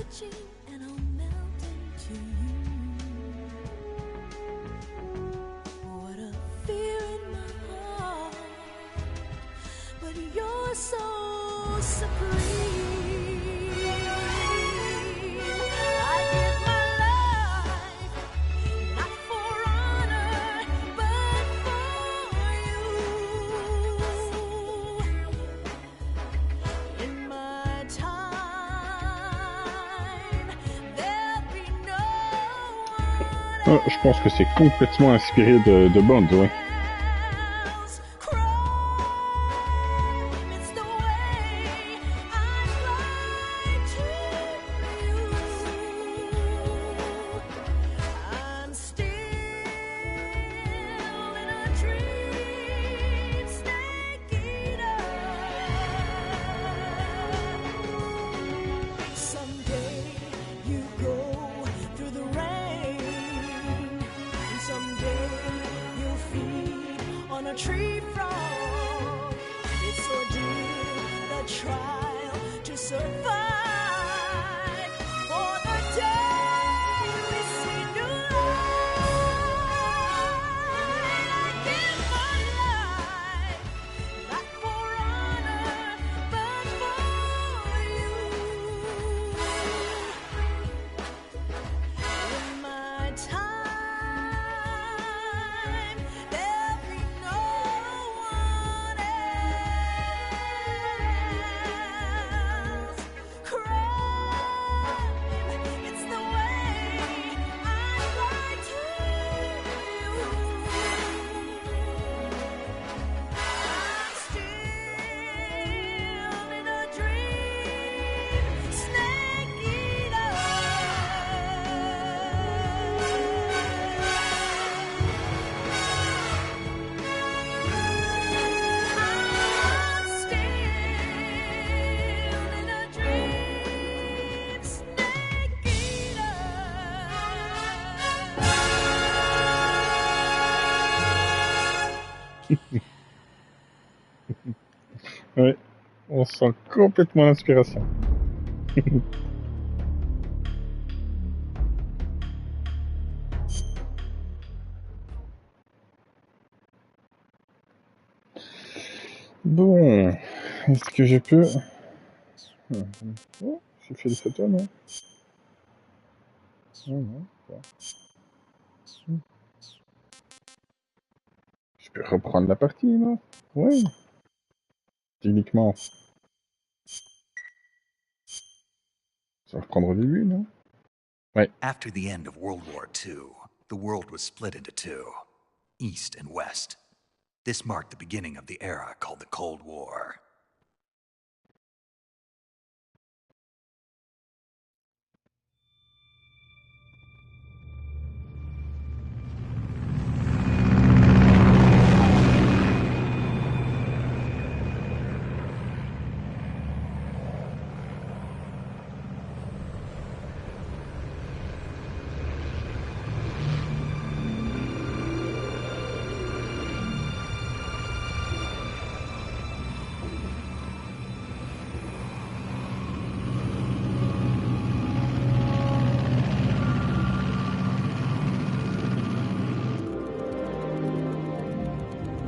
touching and I'll melt into you. What a fear in my heart, but you're so supreme. I give my life, not for honor, but for you. In my time, there'll be no one Oh, je pense que c'est complètement inspiré de Bond, ouais. else. Crime, it's the way I fly to you. I'm still in a dream, snake eater. Someday you go through the rain, and someday you'll feed on a tree frog. It's ordeal, the trial to survive. For the day we see new light, I give my life, not for honor, but for you. In my time, there'll be no one else. Crime, it's the way I fly to you. I'm still in a dream, snake eater. I'm still in a dream, snake eater. Ouais, on sent complètement l'inspiration. Bon, est-ce que je peux... Oh, j'ai fait des photos, non? Non, non, pas. Je peux reprendre la partie, non? Ouais, techniquement. Ça va reprendre au début, non? Ouais. After the end of World War II, the world was split into two, East and West. This marked the beginning of the era called the Cold War.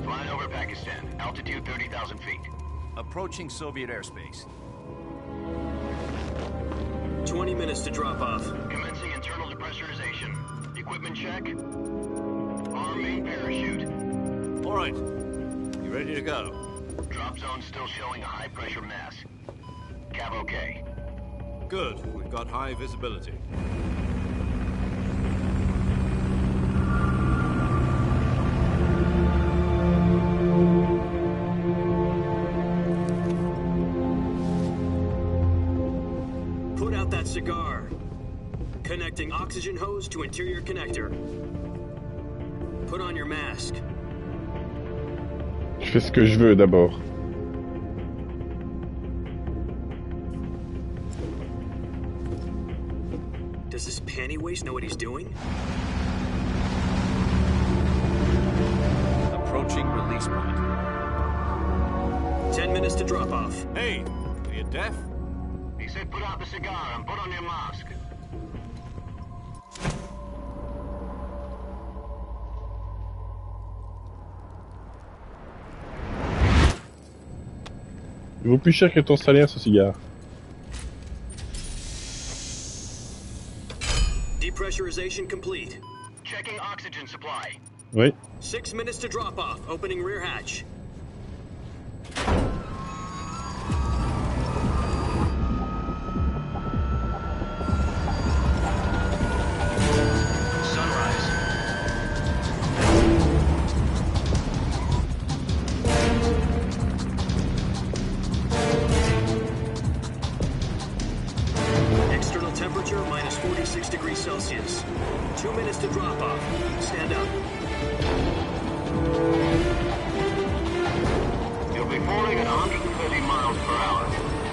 Flying over Pakistan, altitude 30,000 feet. Approaching Soviet airspace. 20 minutes to drop off. Commencing internal depressurization. Equipment check. Arm main parachute. All right. You ready to go? Drop zone still showing a high pressure mass. Cav okay. Good. We've got high visibility. Put out that cigar. Connecting oxygen hose to interior connector. Put on your mask. Je fais ce que je veux d'abord. Does this panty waste know what he's doing? Approaching release point. 10 minutes to drop off. Hey, are you deaf? He's said put out the cigar and put on your mask. Il vaut plus cher que ton salaire, ce cigare. Depressurization complete. Checking oxygen supply. Oui. 6 minutes to drop off. Opening rear hatch. Sunrise. External temperature minus 46 degrees Celsius. 2 minutes to drop off. Stand up. You'll be falling at 130 miles per hour.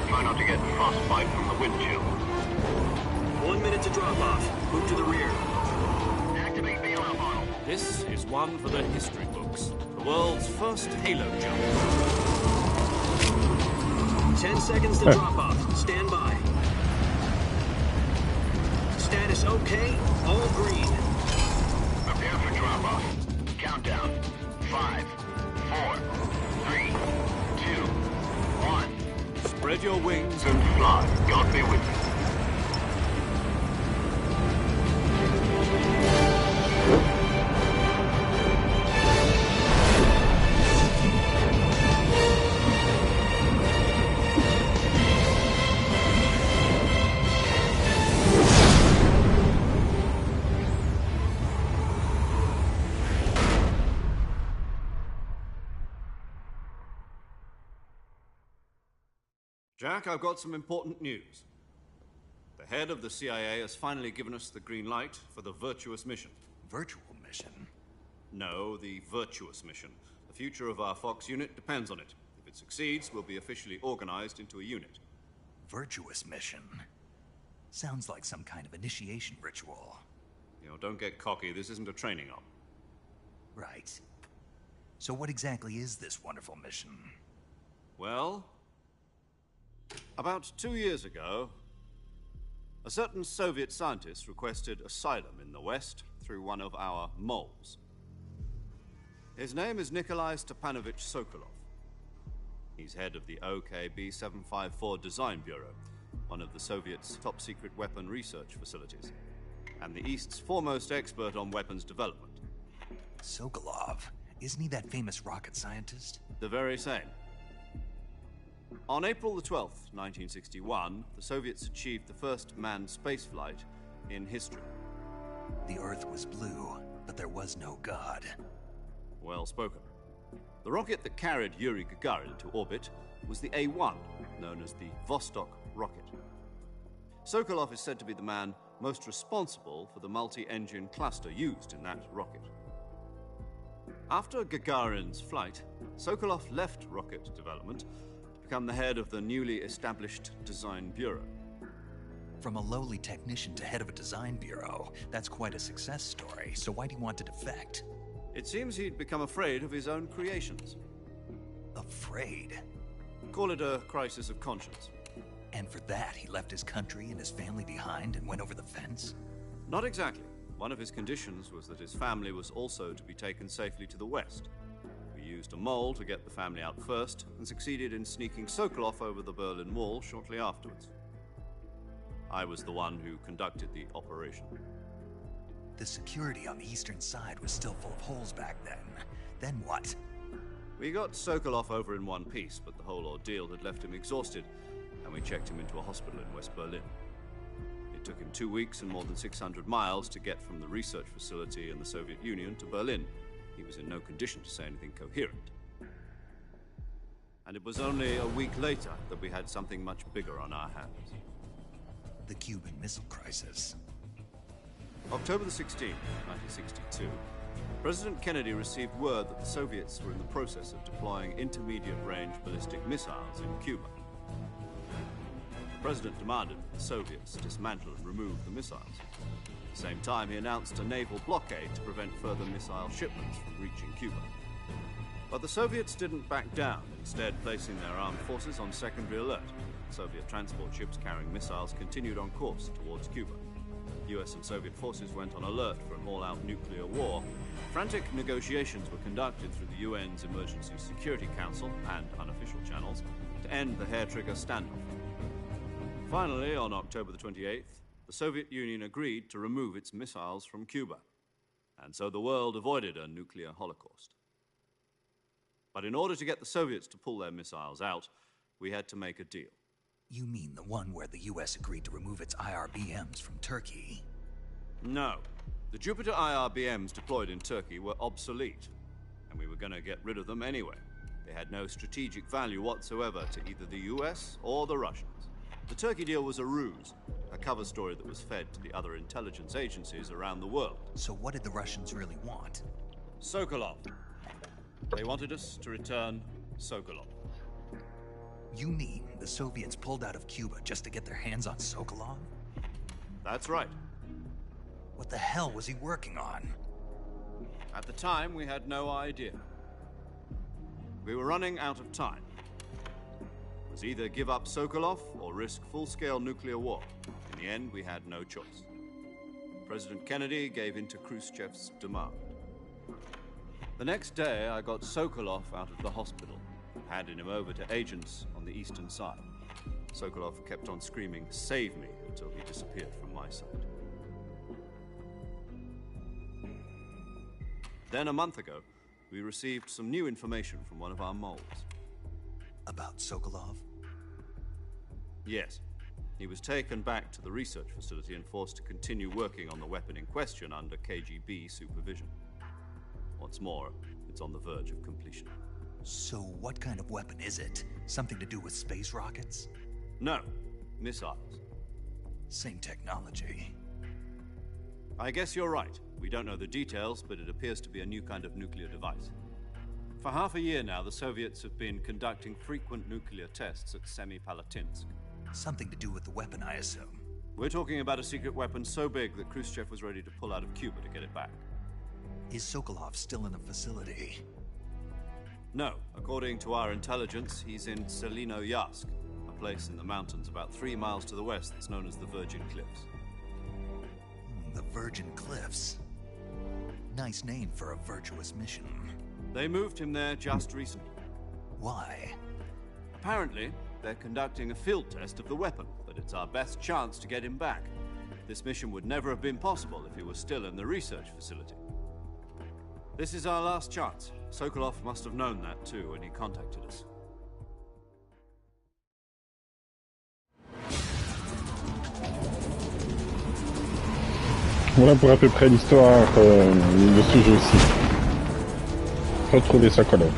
Try not to get frostbite from the wind chill. 1 minute to drop off. Move to the rear. Activate bailout model. This is one for the history books. The world's first halo jump. 10 seconds to drop off. Stand by. Status okay. All green. Prepare for drop-off. Countdown. 5, 4, 3, 2, 1. Spread your wings And fly. God be with you. Jack, I've got some important news. The head of the CIA has finally given us the green light for the Virtuous mission. Virtual mission? No, the Virtuous mission. The future of our Fox unit depends on it. If it succeeds, we'll be officially organized into a unit. Virtuous mission? Sounds like some kind of initiation ritual. You know, don't get cocky. This isn't a training op. Right. So what exactly is this wonderful mission? Well, about 2 years ago, a certain Soviet scientist requested asylum in the West through one of our moles. His name is Nikolai Stepanovich Sokolov. He's head of the OKB-754 Design Bureau, one of the Soviets' top-secret weapon research facilities, and the East's foremost expert on weapons development. Sokolov. Isn't he that famous rocket scientist? The very same. On April the 12th, 1961, the Soviets achieved the first manned spaceflight in history. The Earth was blue, but there was no God. Well spoken. The rocket that carried Yuri Gagarin to orbit was the A-1, known as the Vostok rocket. Sokolov is said to be the man most responsible for the multi-engine cluster used in that rocket. After Gagarin's flight, Sokolov left rocket development to become the head of the newly established Design Bureau. From a lowly technician to head of a design bureau, that's quite a success story, so why do you want to defect? It seems he'd become afraid of his own creations. Afraid? Call it a crisis of conscience. And for that, he left his country and his family behind and went over the fence? Not exactly. One of his conditions was that his family was also to be taken safely to the West. We used a mole to get the family out first and succeeded in sneaking Sokolov over the Berlin Wall shortly afterwards. I was the one who conducted the operation. The security on the eastern side was still full of holes back then. Then what? We got Sokolov over in one piece, but the whole ordeal had left him exhausted, and we checked him into a hospital in West Berlin. It took him 2 weeks and more than 600 miles to get from the research facility in the Soviet Union to Berlin. He was in no condition to say anything coherent. And it was only a week later that we had something much bigger on our hands. The Cuban Missile Crisis. October the 16th, 1962, President Kennedy received word that the Soviets were in the process of deploying intermediate-range ballistic missiles in Cuba. The President demanded that the Soviets dismantle and remove the missiles. At the same time, he announced a naval blockade to prevent further missile shipments from reaching Cuba. But the Soviets didn't back down, instead placing their armed forces on secondary alert. Soviet transport ships carrying missiles continued on course towards Cuba. US and Soviet forces went on alert for an all-out nuclear war. Frantic negotiations were conducted through the UN's Emergency Security Council and unofficial channels to end the hair-trigger standoff. Finally, on October the 28th, the Soviet Union agreed to remove its missiles from Cuba. And so the world avoided a nuclear holocaust. But in order to get the Soviets to pull their missiles out, we had to make a deal. You mean the one where the US agreed to remove its IRBMs from Turkey? No. The Jupiter IRBMs deployed in Turkey were obsolete, and we were going to get rid of them anyway. They had no strategic value whatsoever to either the US or the Russians. The Turkey deal was a ruse, a cover story that was fed to the other intelligence agencies around the world. So what did the Russians really want? Sokolov. They wanted us to return Sokolov. You mean the Soviets pulled out of Cuba just to get their hands on Sokolov? That's right. What the hell was he working on? At the time, we had no idea. We were running out of time. It was either give up Sokolov or risk full-scale nuclear war. In the end, we had no choice. President Kennedy gave in to Khrushchev's demand. The next day, I got Sokolov out of the hospital, handed him over to agents on the eastern side. Sokolov kept on screaming, "Save me," until he disappeared from my sight. Then, a month ago, we received some new information from one of our moles. About Sokolov? Yes. He was taken back to the research facility and forced to continue working on the weapon in question under KGB supervision. What's more, it's on the verge of completion. So what kind of weapon is it? Something to do with space rockets? No, missiles. Same technology. I guess you're right. We don't know the details, but it appears to be a new kind of nuclear device. For half a year now, the Soviets have been conducting frequent nuclear tests at Semipalatinsk. Something to do with the weapon, I assume. We're talking about a secret weapon so big that Khrushchev was ready to pull out of Cuba to get it back. Is Sokolov still in the facility? No. According to our intelligence, he's in Selino-Yarsk, a place in the mountains about 3 miles to the west that's known as the Virgin Cliffs. The Virgin Cliffs. Nice name for a virtuous mission. They moved him there just recently. Why? Apparently, they're conducting a field test of the weapon, but it's our best chance to get him back. This mission would never have been possible if he was still in the research facility. This is our last chance. Sokolov must have known that too when he contacted us. Voilà pour à peu près l'histoire de ce jeu-ci. Retrouver Sokolov.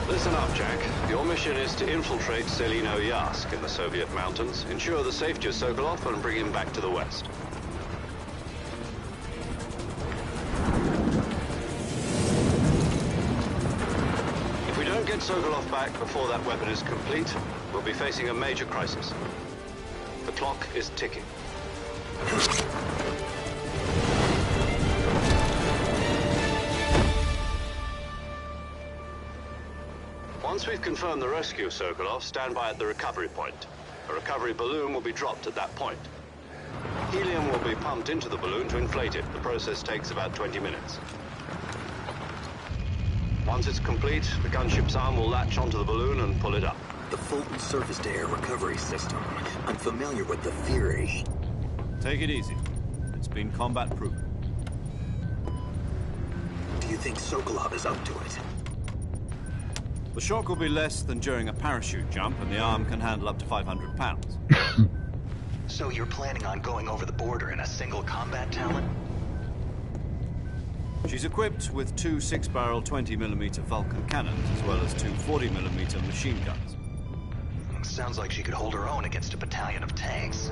Listen up, Jack. Your mission is to infiltrate Selino-Yarsk in the Soviet mountains, ensure the safety of Sokolov, and bring him back to the west. If we don't get Sokolov back before that weapon is complete, we'll be facing a major crisis. The clock is ticking. Once we've confirmed the rescue of Sokolov, stand by at the recovery point. A recovery balloon will be dropped at that point. Helium will be pumped into the balloon to inflate it. The process takes about 20 minutes. Once it's complete, the gunship's arm will latch onto the balloon and pull it up. The Fulton surface-to-air recovery system. I'm familiar with the theory. Take it easy. It's been combat-proven. Do you think Sokolov is up to it? The shock will be less than during a parachute jump, and the arm can handle up to 500 pounds. So you're planning on going over the border in a single combat talon? She's equipped with 2 6-barrel 20mm Vulcan cannons, as well as 2 40mm machine guns. Sounds like she could hold her own against a battalion of tanks.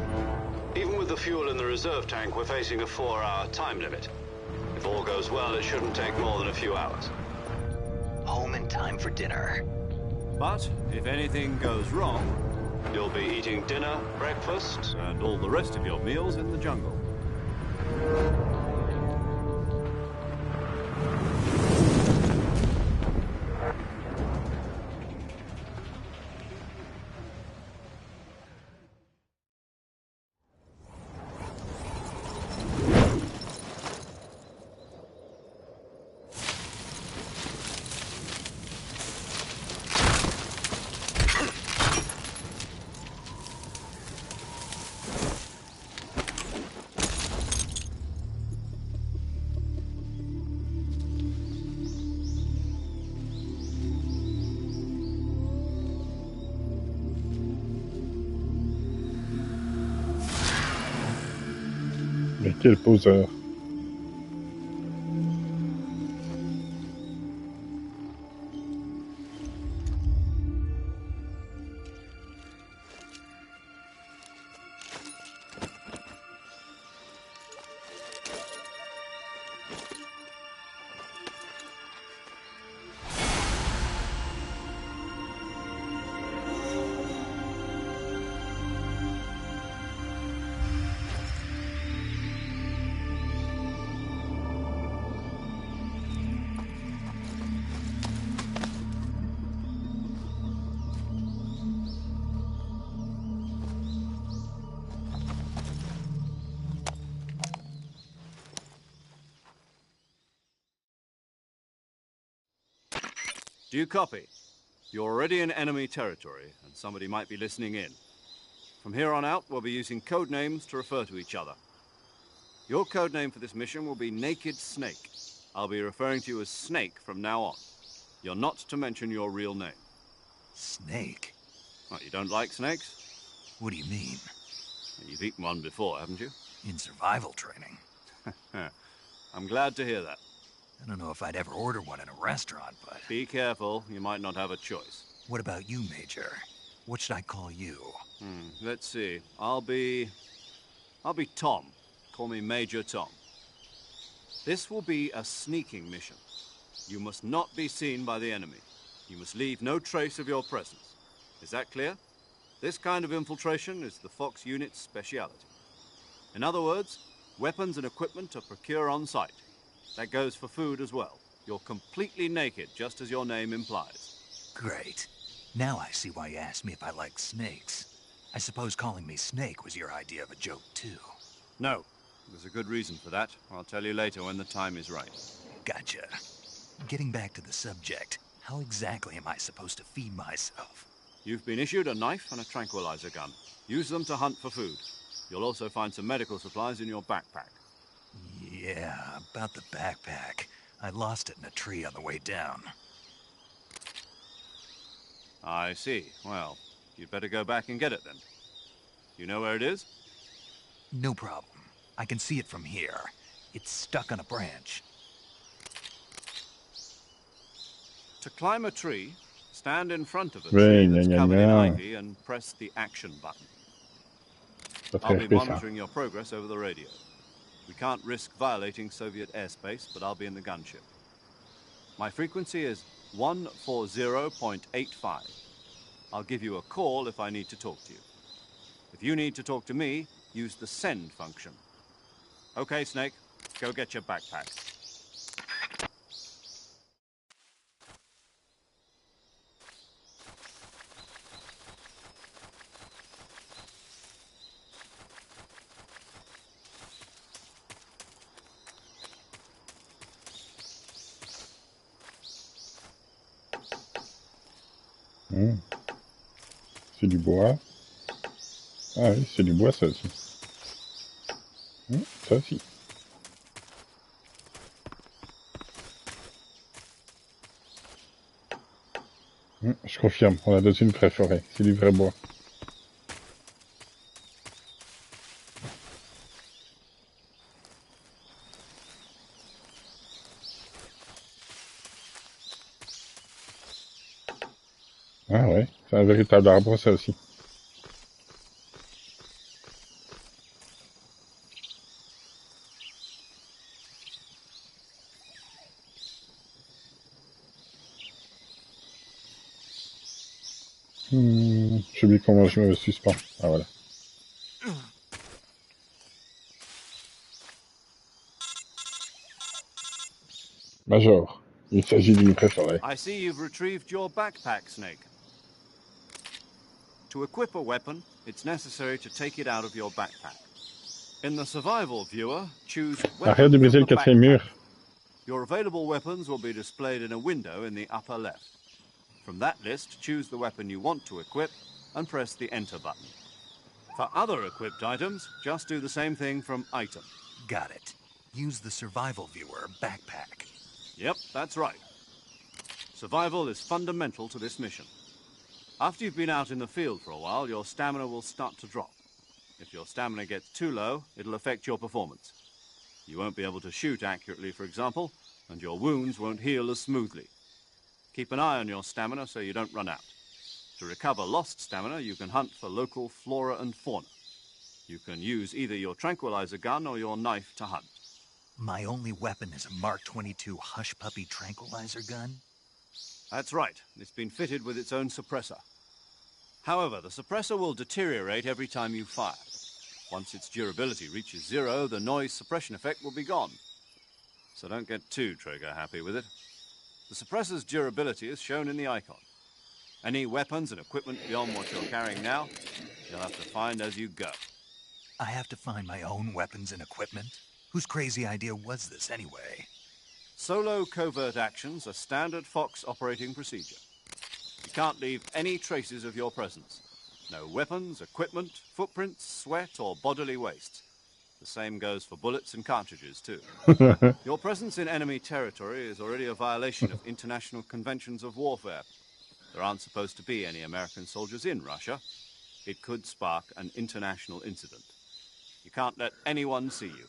Even with the fuel in the reserve tank, we're facing a 4-hour time limit. If If all goes well, it shouldn't take more than a few hours. Home in time for dinner. But if anything goes wrong, You'll be eating dinner, breakfast. and all the rest of your meals in the jungle. Mais quel poseur. Do you copy? You're already in enemy territory, and somebody might be listening in. From here on out, we'll be using code names to refer to each other. Your code name for this mission will be Naked Snake. I'll be referring to you as Snake from now on. You're not to mention your real name. Snake? What, you don't like snakes? What do you mean? You've eaten one before, haven't you? In survival training? I'm glad to hear that. I don't know if I'd ever order one in a restaurant, but... Be careful, you might not have a choice. What about you, Major? What should I call you? Let's see. I'll be Tom. Call me Major Tom. This will be a sneaking mission. You must not be seen by the enemy. You must leave no trace of your presence. Is that clear? This kind of infiltration is the Fox unit's speciality. In other words, weapons and equipment are procured on site. That goes for food as well. You're completely naked, just as your name implies. Great. Now I see why you asked me if I like snakes. I suppose calling me Snake was your idea of a joke, too. No, there's a good reason for that. I'll tell you later when the time is right. Gotcha. Getting back to the subject, how exactly am I supposed to feed myself? You've been issued a knife and a tranquilizer gun. Use them to hunt for food. You'll also find some medical supplies in your backpack. Yeah, about the backpack. I lost it in a tree on the way down. I see. Well, you'd better go back and get it then. You know where it is? No problem. I can see it from here. It's stuck on a branch. To climb a tree, stand in front of a Ouais, tree gna that's gna covered in gna. ivy and press the action button. Pas I'll très be RP, ça. monitoring your progress over the radio. We can't risk violating Soviet airspace, but I'll be in the gunship. My frequency is 140.85. I'll give you a call if I need to talk to you. If you need to talk to me, use the send function. Okay, Snake, go get your backpack. C'est du bois. Ah oui, c'est du bois, ça aussi. Ça aussi. Je confirme, on a dans une vraie forêt. C'est du vrai bois. Ah ouais, c'est un véritable arbre, ça aussi. J'ai oublié comment je me suspends. Ah voilà. Major, il s'agit d'une préférée. I see you've retrieved your backpack, Snake. To equip a weapon, it's necessary to take it out of your backpack. In the survival viewer, choose Arrête de weapons briser of le the quatrième backpack. mur. Your available weapons will be displayed in a window in the upper left. From that list, choose the weapon you want to equip and press the Enter button. For other equipped items, just do the same thing from Item. Got it. Use the survival viewer backpack. Yep, that's right. Survival is fundamental to this mission. After you've been out in the field for a while, your stamina will start to drop. If your stamina gets too low, it'll affect your performance. You won't be able to shoot accurately, for example, and your wounds won't heal as smoothly. Keep an eye on your stamina so you don't run out. To recover lost stamina, you can hunt for local flora and fauna. You can use either your tranquilizer gun or your knife to hunt. My only weapon is a Mark 22 Hush Puppy tranquilizer gun? That's right. It's been fitted with its own suppressor. However, the suppressor will deteriorate every time you fire. Once its durability reaches 0, the noise suppression effect will be gone. So don't get too trigger happy with it. The suppressor's durability is shown in the icon. Any weapons and equipment beyond what you're carrying now, you'll have to find as you go. I have to find my own weapons and equipment? Whose crazy idea was this anyway? Solo covert actions are standard Fox operating procedure. You can't leave any traces of your presence. No weapons, equipment, footprints, sweat, or bodily waste. The same goes for bullets and cartridges, too. Your presence in enemy territory is already a violation of international conventions of warfare. There aren't supposed to be any American soldiers in Russia. It could spark an international incident. You can't let anyone see you.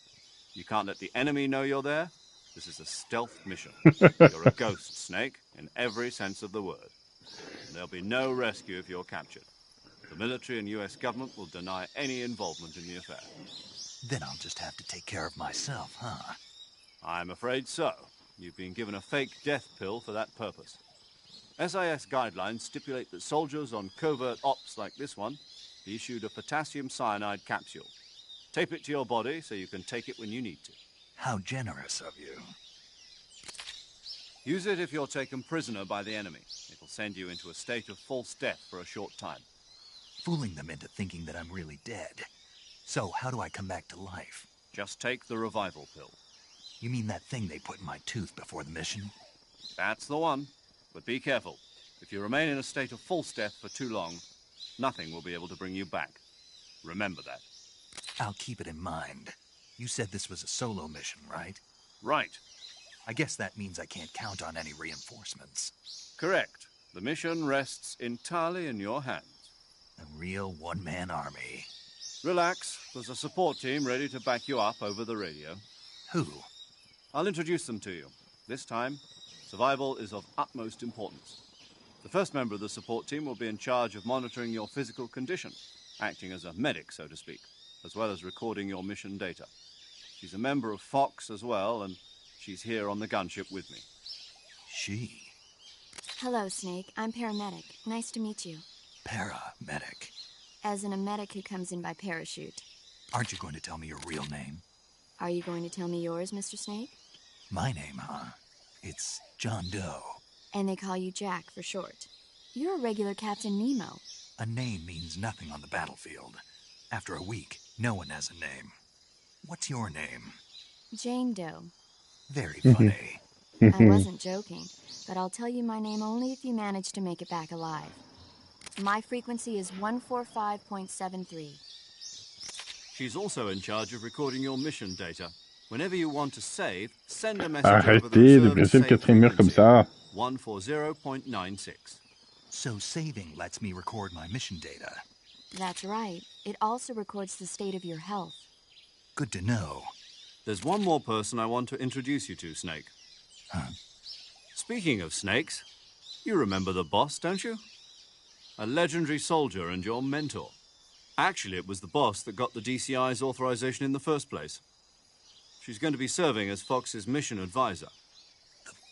You can't let the enemy know you're there. This is a stealth mission. You're a ghost, Snake, in every sense of the word. And there'll be no rescue if you're captured. The military and US government will deny any involvement in the affair. Then I'll just have to take care of myself, huh? I'm afraid so. You've been given a fake death pill for that purpose. SIS guidelines stipulate that soldiers on covert ops like this one be issued a potassium cyanide capsule. Tape it to your body so you can take it when you need to. How generous of you. Use it if you're taken prisoner by the enemy. It'll send you into a state of false death for a short time. Fooling them into thinking that I'm really dead. So, how do I come back to life? Just take the revival pill. You mean that thing they put in my tooth before the mission? That's the one. But be careful. If you remain in a state of false death for too long, nothing will be able to bring you back. Remember that. I'll keep it in mind. You said this was a solo mission, right? Right. I guess that means I can't count on any reinforcements. Correct. The mission rests entirely in your hands. A real one-man army. Relax. There's a support team ready to back you up over the radio. Who? I'll introduce them to you. This time, survival is of utmost importance. The first member of the support team will be in charge of monitoring your physical condition, acting as a medic, so to speak, as well as recording your mission data. She's a member of Fox as well, and she's here on the gunship with me. She. Hello, Snake. I'm paramedic. Nice to meet you. Paramedic. As in a medic who comes in by parachute. Aren't you going to tell me your real name? Are you going to tell me yours, Mr. Snake? My name, huh? It's John Doe. And they call you Jack for short. You're a regular Captain Nemo. A name means nothing on the battlefield. After a week, no one has a name. What's your name? Jane Doe. Very funny. I wasn't joking, but I'll tell you my name only if you manage to make it back alive. My frequency is 145.73. She's also in charge of recording your mission data. Whenever you want to save, send a message over the Arrêtez de reserved briser le save quatrième mur comme frequency, ça. 140.96. So saving lets me record my mission data. That's right. It also records the state of your health. Good to know. There's one more person I want to introduce you to, Snake. Huh? Speaking of snakes, you remember the boss, don't you? A legendary soldier and your mentor. Actually, it was the boss that got the DCI's authorization in the first place. She's going to be serving as Fox's mission advisor.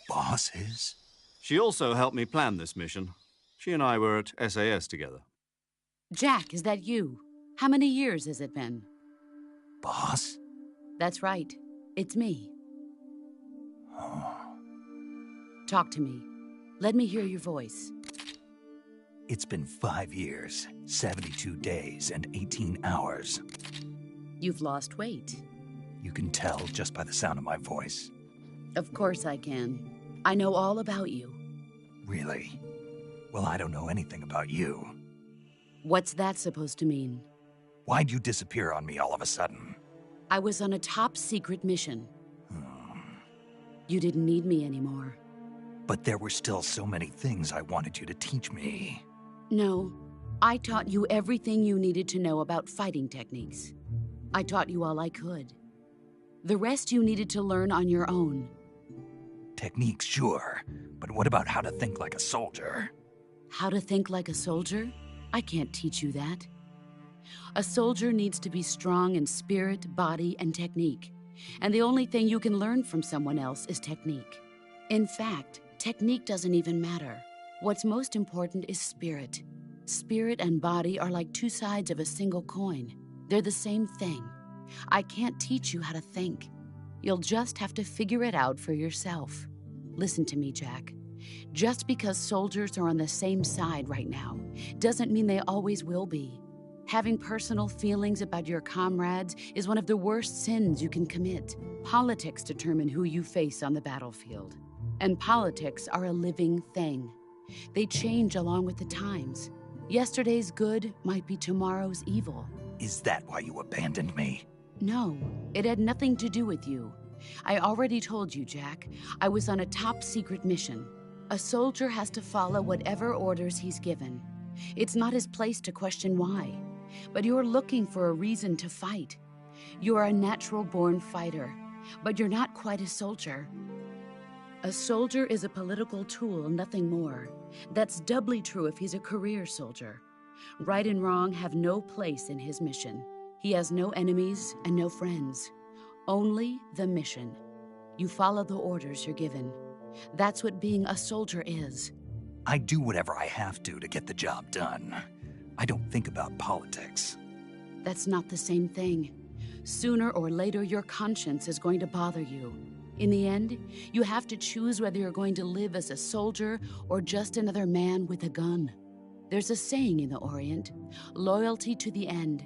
Boss is? She also helped me plan this mission. She and I were at SAS together. Jack, is that you? How many years has it been? Boss? That's right. It's me. Talk to me. Let me hear your voice. It's been 5 years, 72 days, and 18 hours. You've lost weight. You can tell just by the sound of my voice. Of course I can. I know all about you. Really? Well, I don't know anything about you. What's that supposed to mean? Why'd you disappear on me all of a sudden? I was on a top-secret mission. You didn't need me anymore. But there were still so many things I wanted you to teach me. No, I taught you everything you needed to know about fighting techniques. I taught you all I could. The rest you needed to learn on your own. Techniques, sure. But what about how to think like a soldier? How to think like a soldier? I can't teach you that. A soldier needs to be strong in spirit, body, and technique. And the only thing you can learn from someone else is technique. In fact, technique doesn't even matter. What's most important is spirit. Spirit and body are like two sides of a single coin. They're the same thing. I can't teach you how to think. You'll just have to figure it out for yourself. Listen to me, Jack. Just because soldiers are on the same side right now doesn't mean they always will be. Having personal feelings about your comrades is one of the worst sins you can commit. Politics determine who you face on the battlefield. And politics are a living thing. They change along with the times. Yesterday's good might be tomorrow's evil. Is that why you abandoned me? No, it had nothing to do with you. I already told you, Jack. I was on a top-secret mission. A soldier has to follow whatever orders he's given. It's not his place to question why. But you're looking for a reason to fight. You're a natural-born fighter, but you're not quite a soldier. A soldier is a political tool, nothing more. That's doubly true if he's a career soldier. Right and wrong have no place in his mission. He has no enemies and no friends. Only the mission. You follow the orders you're given. That's what being a soldier is. I do whatever I have to get the job done. I don't think about politics. That's not the same thing. Sooner or later, your conscience is going to bother you. In the end, you have to choose whether you're going to live as a soldier or just another man with a gun. There's a saying in the Orient, loyalty to the end.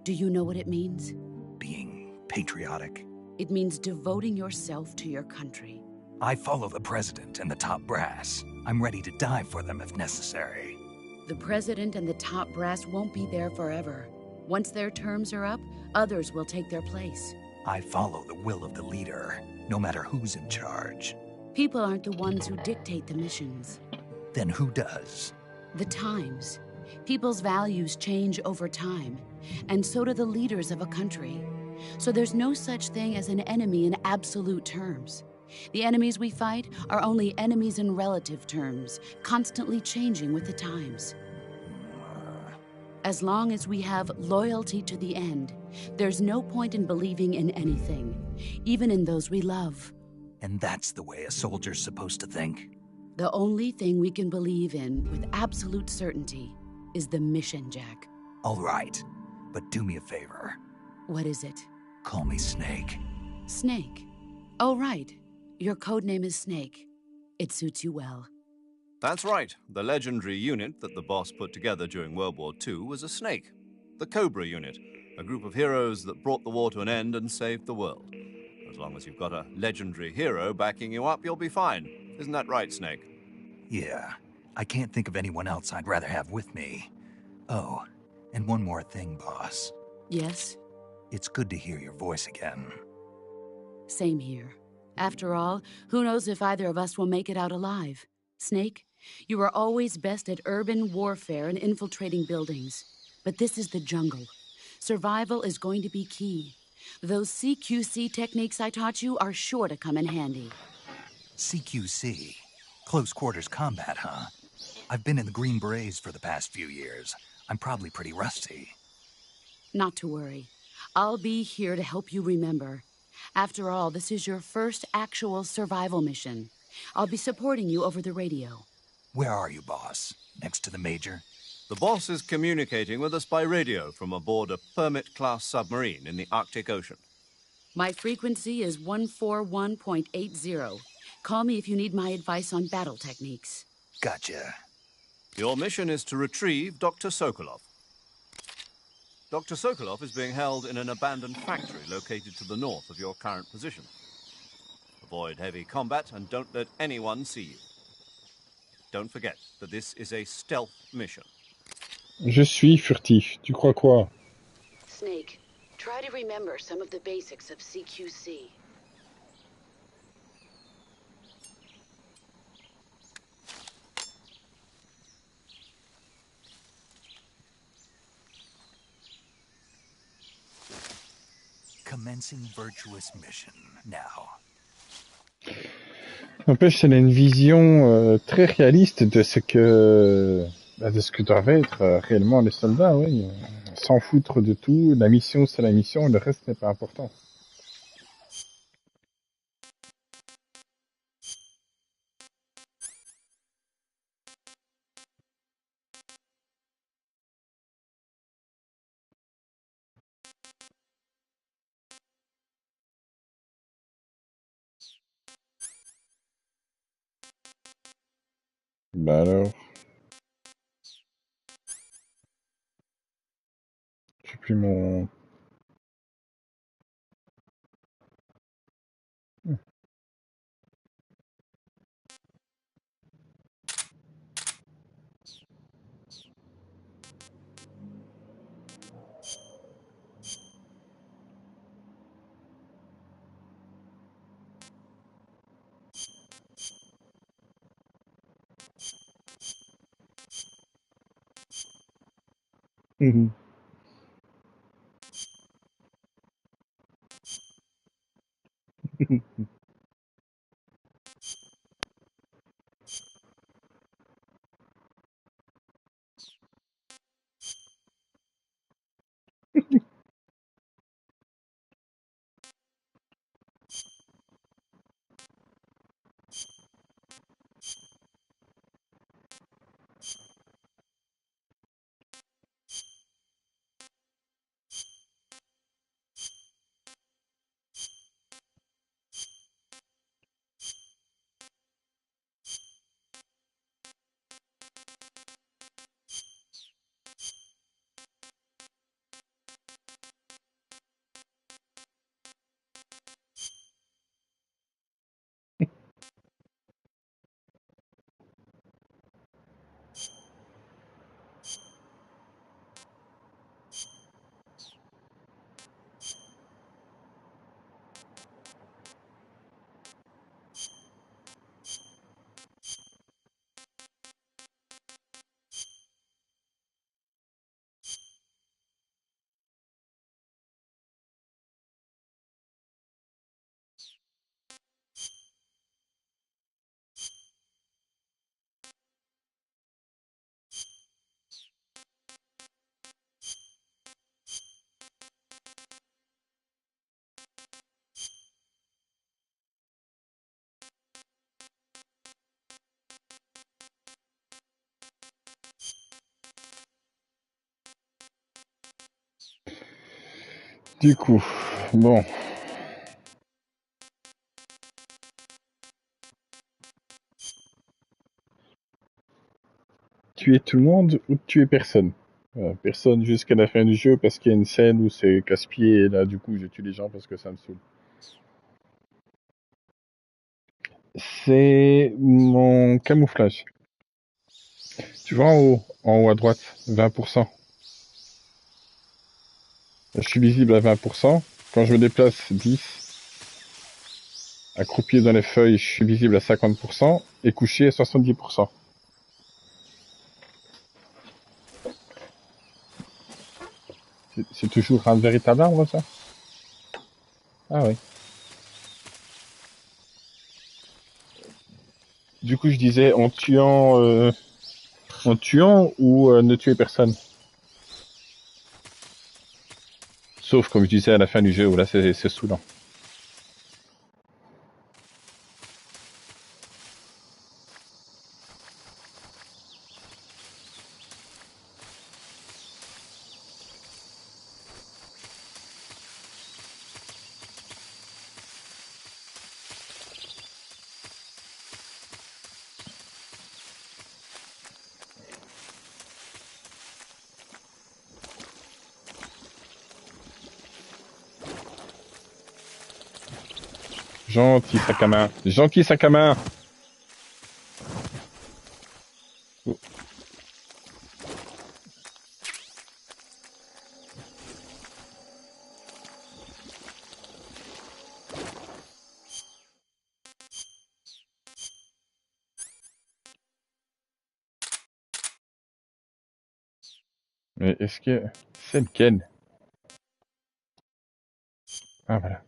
Do you know what it means? Being patriotic. It means devoting yourself to your country. I follow the president and the top brass. I'm ready to die for them if necessary. The president and the top brass won't be there forever. Once their terms are up, others will take their place. I follow the will of the leader, no matter who's in charge. People aren't the ones who dictate the missions. Then who does? The times. People's values change over time, and so do the leaders of a country. So there's no such thing as an enemy in absolute terms. The enemies we fight are only enemies in relative terms, constantly changing with the times. As long as we have loyalty to the end, there's no point in believing in anything, even in those we love. And that's the way a soldier's supposed to think? The only thing we can believe in with absolute certainty is the mission, Jack. All right, but do me a favor. What is it? Call me Snake. Snake? Oh, right. Your codename is Snake. It suits you well. That's right. The legendary unit that the boss put together during World War II was a snake. The Cobra unit, a group of heroes that brought the war to an end and saved the world. As long as you've got a legendary hero backing you up, you'll be fine. Isn't that right, Snake? Yeah. I can't think of anyone else I'd rather have with me. Oh, and one more thing, boss. Yes? It's good to hear your voice again. Same here. After all, who knows if either of us will make it out alive? Snake, you are always best at urban warfare and infiltrating buildings. But this is the jungle. Survival is going to be key. Those CQC techniques I taught you are sure to come in handy. CQC? Close quarters combat, huh? I've been in the Green Berets for the past few years. I'm probably pretty rusty. Not to worry. I'll be here to help you remember. After all, this is your first actual survival mission. I'll be supporting you over the radio. Where are you, boss? Next to the Major? The boss is communicating with us by radio from aboard a Permit-class submarine in the Arctic Ocean. My frequency is 141.80. Call me if you need my advice on battle techniques. Gotcha. Your mission is to retrieve Dr. Sokolov. Dr. Sokolov is being held in an abandoned factory located to the north of your current position. Avoid heavy combat and don't let anyone see you. Don't forget that this is a stealth mission. Je suis furtif. Tu crois quoi? Snake, try to remember some of the basics of CQC. Commencing virtuous mission now. N'empêche, elle a une vision très réaliste de ce que doivent être réellement les soldats, oui. Sans foutre de tout, la mission c'est la mission, le reste n'est pas important. Bah alors. J'ai plus mon... Mhm. Du coup, bon. Tuer tout le monde ou tuer personne? Personne jusqu'à la fin du jeu parce qu'il y a une scène où c'est casse-pied et là du coup je tue les gens parce que ça me saoule. C'est mon camouflage. Tu vois en haut à droite, 20%. Je suis visible à 20%. Quand je me déplace 10, accroupi dans les feuilles, je suis visible à 50% et couché à 70%. C'est toujours un véritable arbre, ça? Ah oui. Du coup, je disais en tuant ou ne tuer personne. Sauf, comme je disais, à la fin du jeu, où là, c'est saoulant. Gentil sac à main. Gentil sac à main. Oh. Mais est-ce que... C'est lequel? Ah, voilà.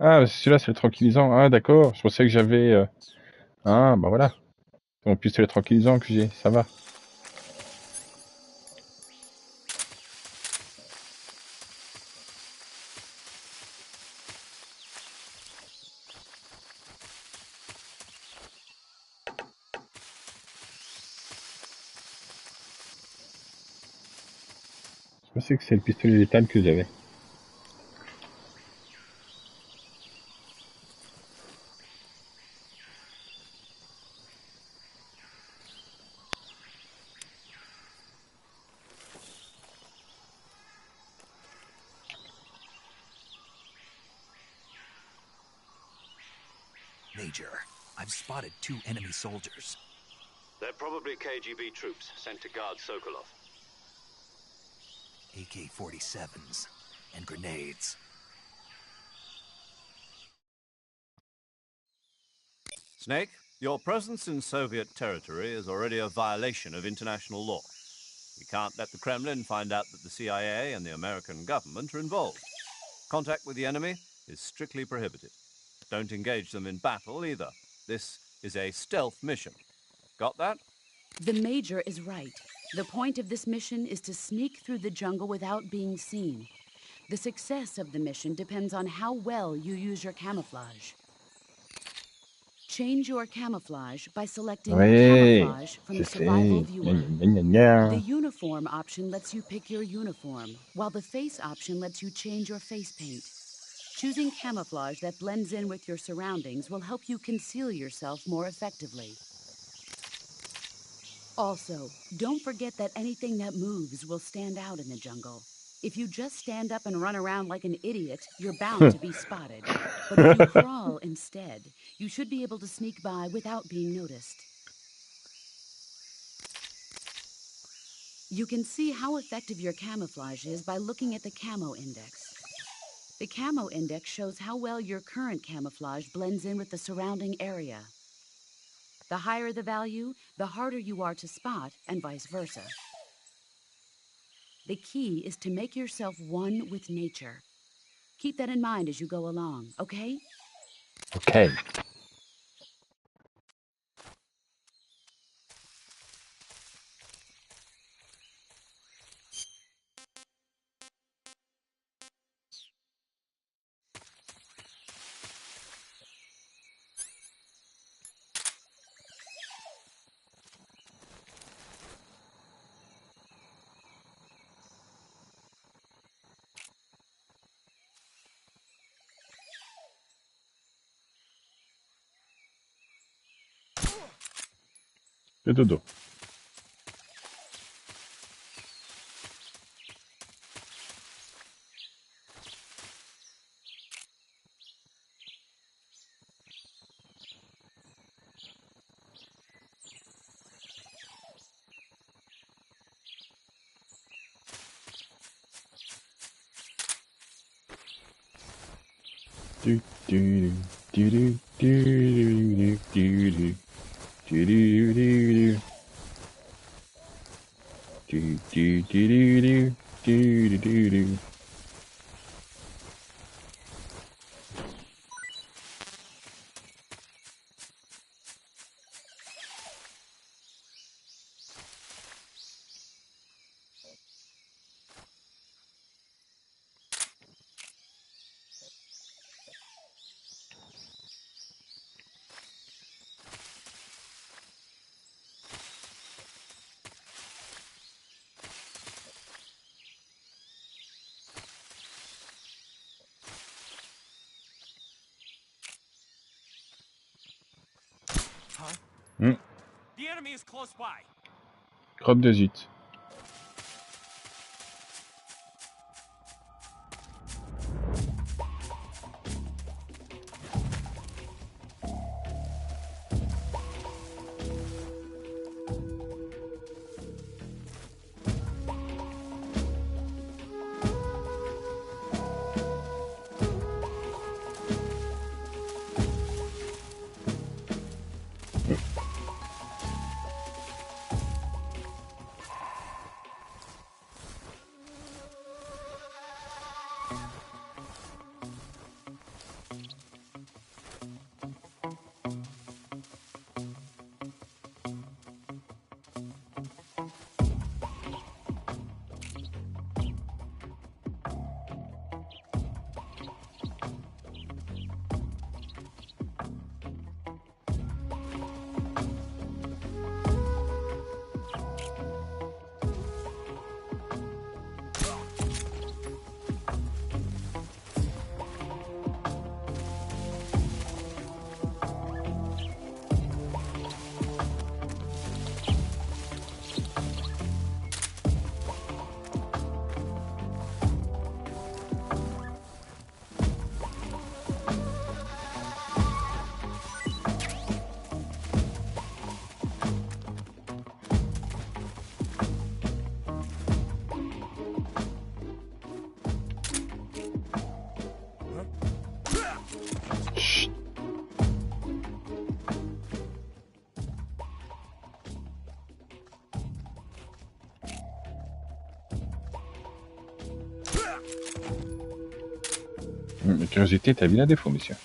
Ah, celui-là, c'est le tranquillisant. Ah, d'accord. Je pensais que j'avais... Ah, bah voilà. En plus, c'est le tranquillisant que j'ai. Ça va. Je pensais que c'est le pistolet létal que j'avais. Major, I've spotted 2 enemy soldiers. They're probably KGB troops sent to guard Sokolov. AK-47s and grenades. Snake, your presence in Soviet territory is already a violation of international law. We can't let the Kremlin find out that the CIA and the American government are involved. Contact with the enemy is strictly prohibited. Don't engage them in battle either. This is a stealth mission. Got that? The Major is right. The point of this mission is to sneak through the jungle without being seen. The success of the mission depends on how well you use your camouflage. Change your camouflage by selecting Ouais, Camouflage from je the Survival sais. Viewer. The uniform option lets you pick your uniform, while the face option lets you change your face paint. Choosing camouflage that blends in with your surroundings will help you conceal yourself more effectively. Also, don't forget that anything that moves will stand out in the jungle. If you just stand up and run around like an idiot, you're bound to be spotted. But if you crawl instead, you should be able to sneak by without being noticed. You can see how effective your camouflage is by looking at the Camo Index. The Camo Index shows how well your current camouflage blends in with the surrounding area. The higher the value, the harder you are to spot, and vice versa. The key is to make yourself one with nature. Keep that in mind as you go along, okay? Okay. Le dodo. Du, du, du, du, du, du, du, du. Du, du, du, du. Du, du, du, du, du, du, du, du. The enemy is close by. Crotte de zut. Curiosité est un vilain défaut, monsieur.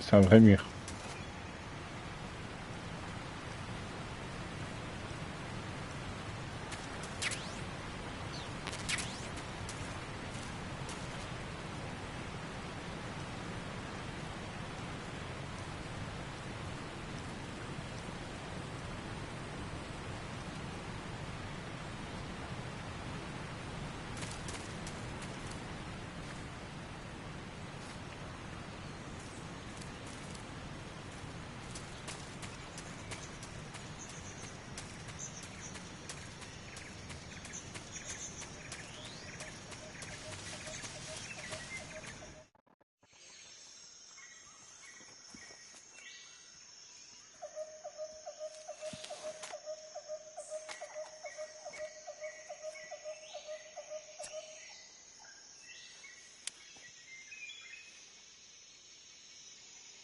C'est un vrai mur.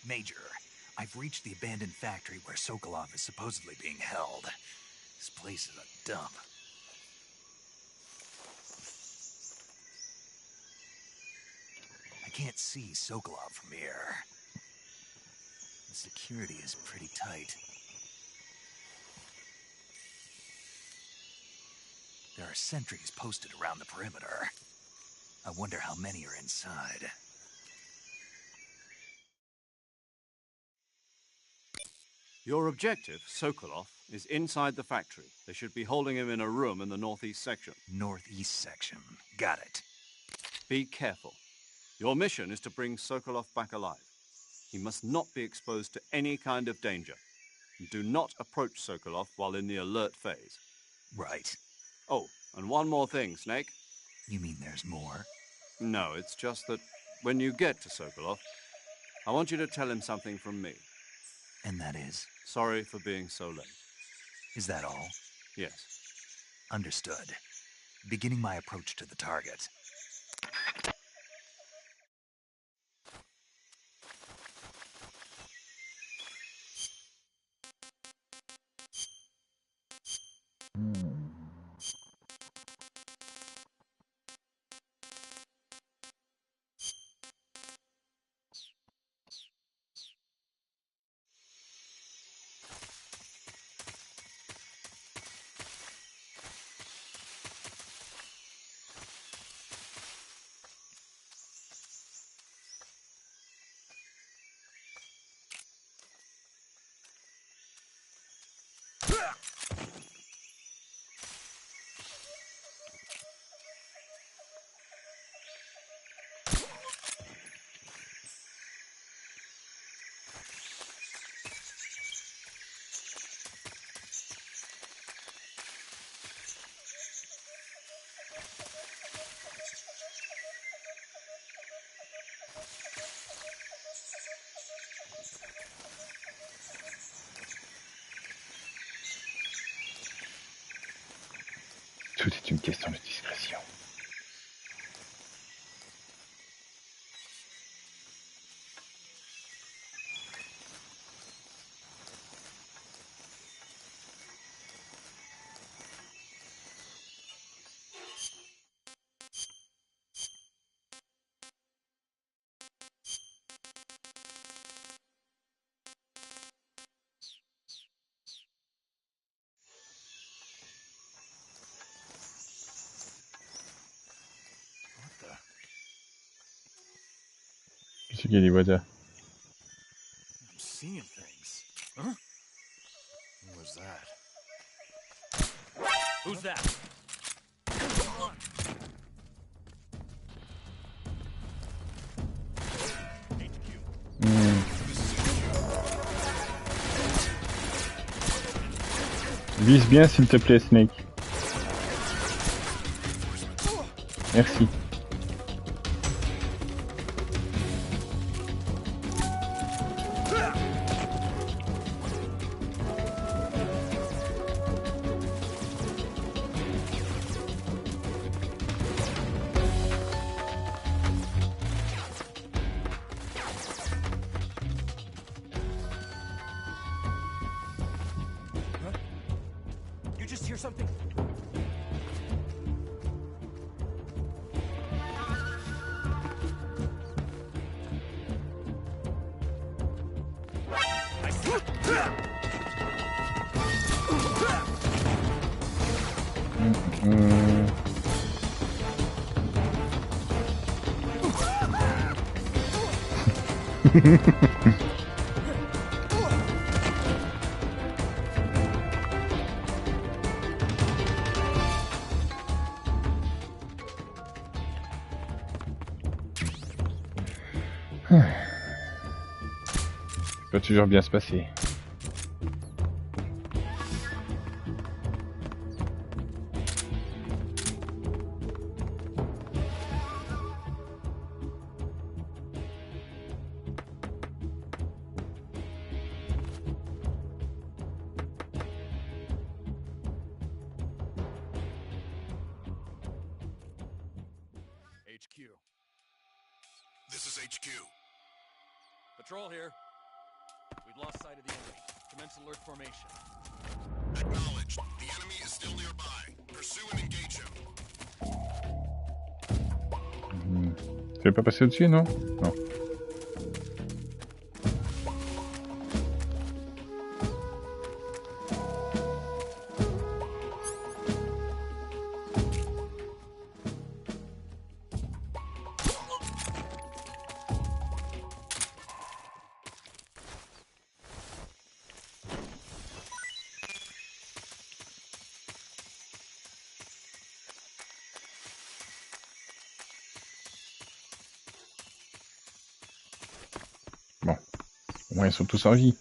Major, I've reached the abandoned factory where Sokolov is supposedly being held. This place is a dump. I can't see Sokolov from here. The security is pretty tight. There are sentries posted around the perimeter. I wonder how many are inside. Your objective, Sokolov, is inside the factory. They should be holding him in a room in the northeast section. Northeast section. Got it. Be careful. Your mission is to bring Sokolov back alive. He must not be exposed to any kind of danger. Do not approach Sokolov while in the alert phase. Right. Oh, and one more thing, Snake. You mean there's more? No, it's just that when you get to Sokolov, I want you to tell him something from me. And that is? Sorry for being so late. Is that all? Yes. Understood. Beginning my approach to the target. Tout est une question de discrétion. Qu'est-ce qu'il y a des voisins? I'm seeing things. Huh? What was that? Who's that? Come on. Vise bien s'il te plaît, Snake. Merci. You just hear something? I see. Ça peut toujours bien se passer. HQ. This is HQ. Patrol here. We've lost sight of the enemy. Commence alert formation. Acknowledged. The enemy is still nearby. Pursue and engage him. Tu veux pas passer au-dessus, non? Non. Bon. Au moins, ils sont tous en vie.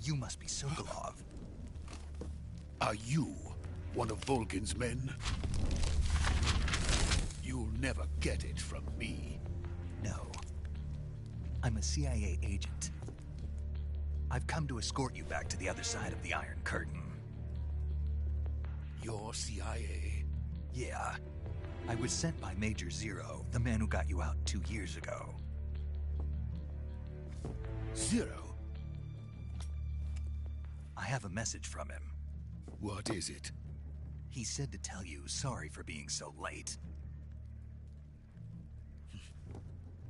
You must be Sokolov. Are you one of Volgin's men? You'll never get it from me. No. I'm a CIA agent. I've come to escort you back to the other side of the Iron Curtain. You're CIA? Yeah. I was sent by Major Zero, the man who got you out 2 years ago. Zero? I have a message from him. What is it? He said to tell you sorry for being so late.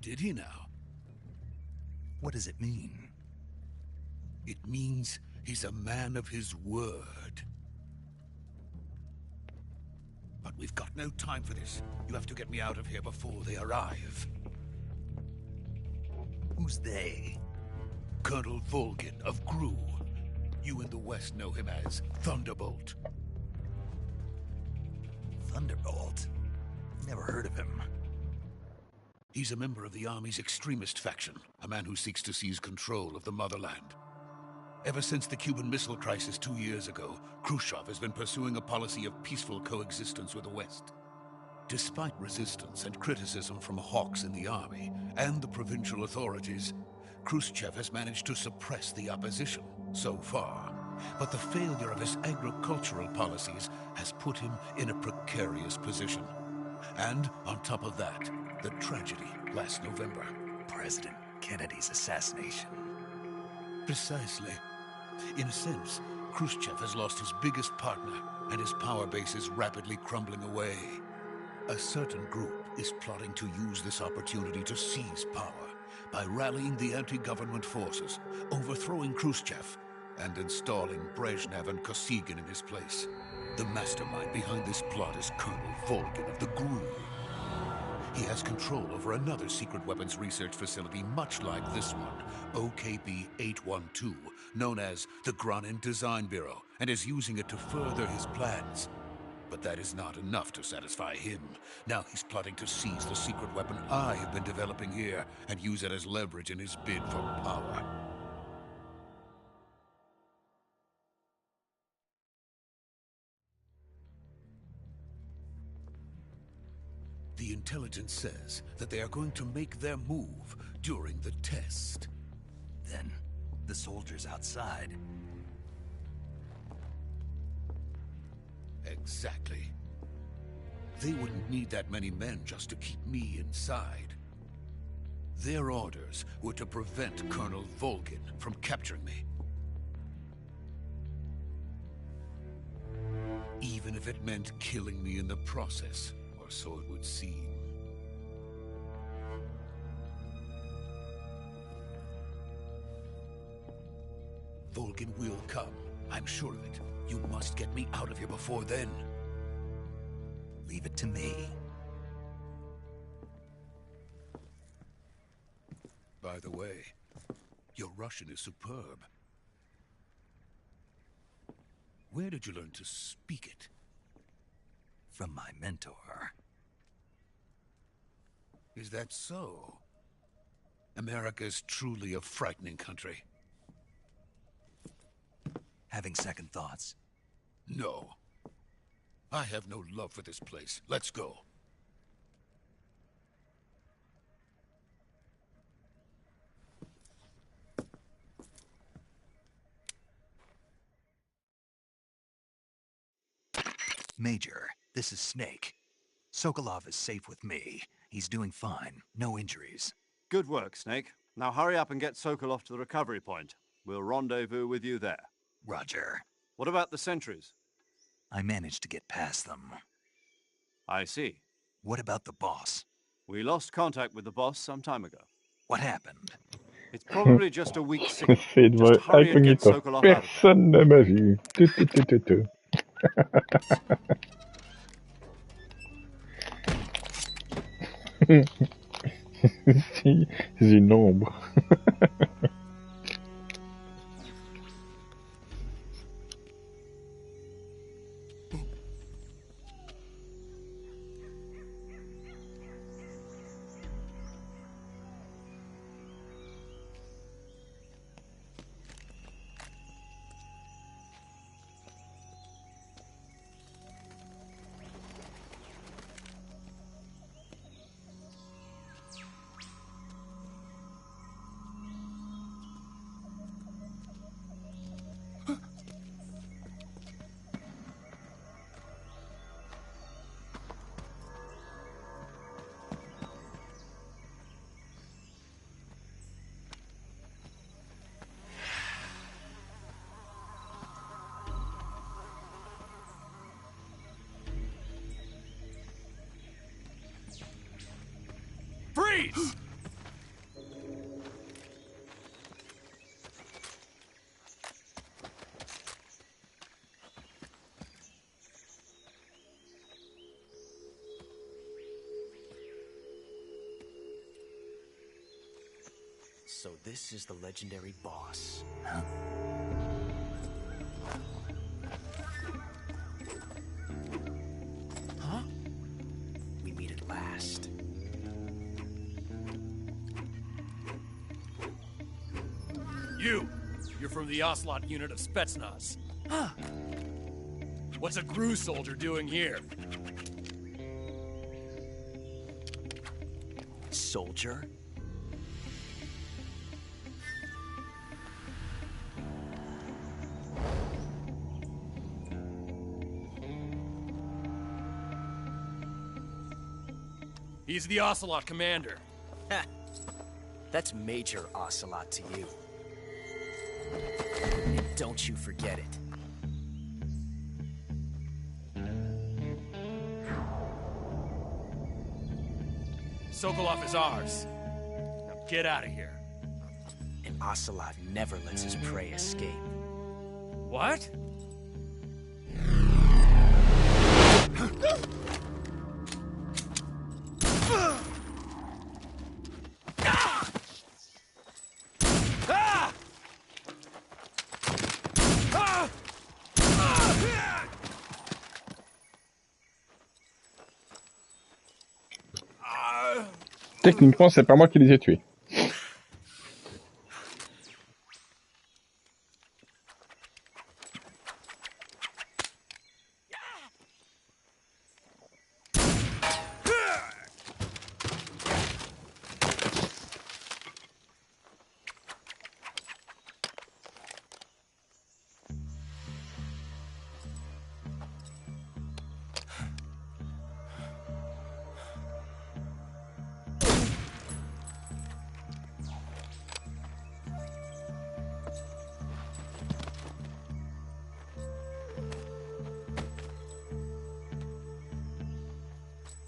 Did he now? What does it mean? It means he's a man of his word. But we've got no time for this. You have to get me out of here before they arrive. Who's they? Colonel Volgin of Gru. You in the West know him as Thunderbolt. Thunderbolt? Never heard of him. He's a member of the Army's extremist faction, a man who seeks to seize control of the motherland. Ever since the Cuban Missile Crisis 2 years ago, Khrushchev has been pursuing a policy of peaceful coexistence with the West. Despite resistance and criticism from hawks in the army and the provincial authorities, Khrushchev has managed to suppress the opposition so far. But the failure of his agricultural policies has put him in a precarious position. And on top of that, the tragedy last November. President Kennedy's assassination. Precisely. In a sense, Khrushchev has lost his biggest partner, and his power base is rapidly crumbling away. A certain group is plotting to use this opportunity to seize power by rallying the anti-government forces, overthrowing Khrushchev, and installing Brezhnev and Kosygin in his place. The mastermind behind this plot is Colonel Volgin of the GRU. He has control over another secret weapons research facility much like this one, OKB-812, known as the Granin Design Bureau, and is using it to further his plans. But that is not enough to satisfy him. Now he's plotting to seize the secret weapon I have been developing here and use it as leverage in his bid for power. The intelligence says that they are going to make their move during the test. Then, the soldiers outside. Exactly. They wouldn't need that many men just to keep me inside. Their orders were to prevent Colonel Volgin from capturing me. Even if it meant killing me in the process, or so it would seem. Volgin will come, I'm sure of it. You must get me out of here before then. Leave it to me. By the way, your Russian is superb. Where did you learn to speak it? From my mentor. Is that so? America is truly a frightening country. Having second thoughts? No. I have no love for this place. Let's go. Major, this is Snake. Sokolov is safe with me. He's doing fine. No injuries. Good work, Snake. Now hurry up and get Sokolov to the recovery point. We'll rendezvous with you there. Roger. What about the sentries? I managed to get past them. I see. What about the boss? We lost contact with the boss some time ago. What happened? It's probably just a weak signal. C'est de Just hurry and get incognito. Sokolov out of there. Personne ne m'a vu. Tu. Si, c'est une ombre. Freeze! So this is the legendary boss. Huh? Huh? You! You're from the Ocelot unit of Spetsnaz. Huh. What's a GRU soldier doing here? Soldier? He's the Ocelot commander. Ha! That's Major Ocelot to you. And don't you forget it. Sokolov is ours. Now get out of here. And Ocelot never lets his prey escape. What? Techniquement, c'est pas moi qui les ai tués.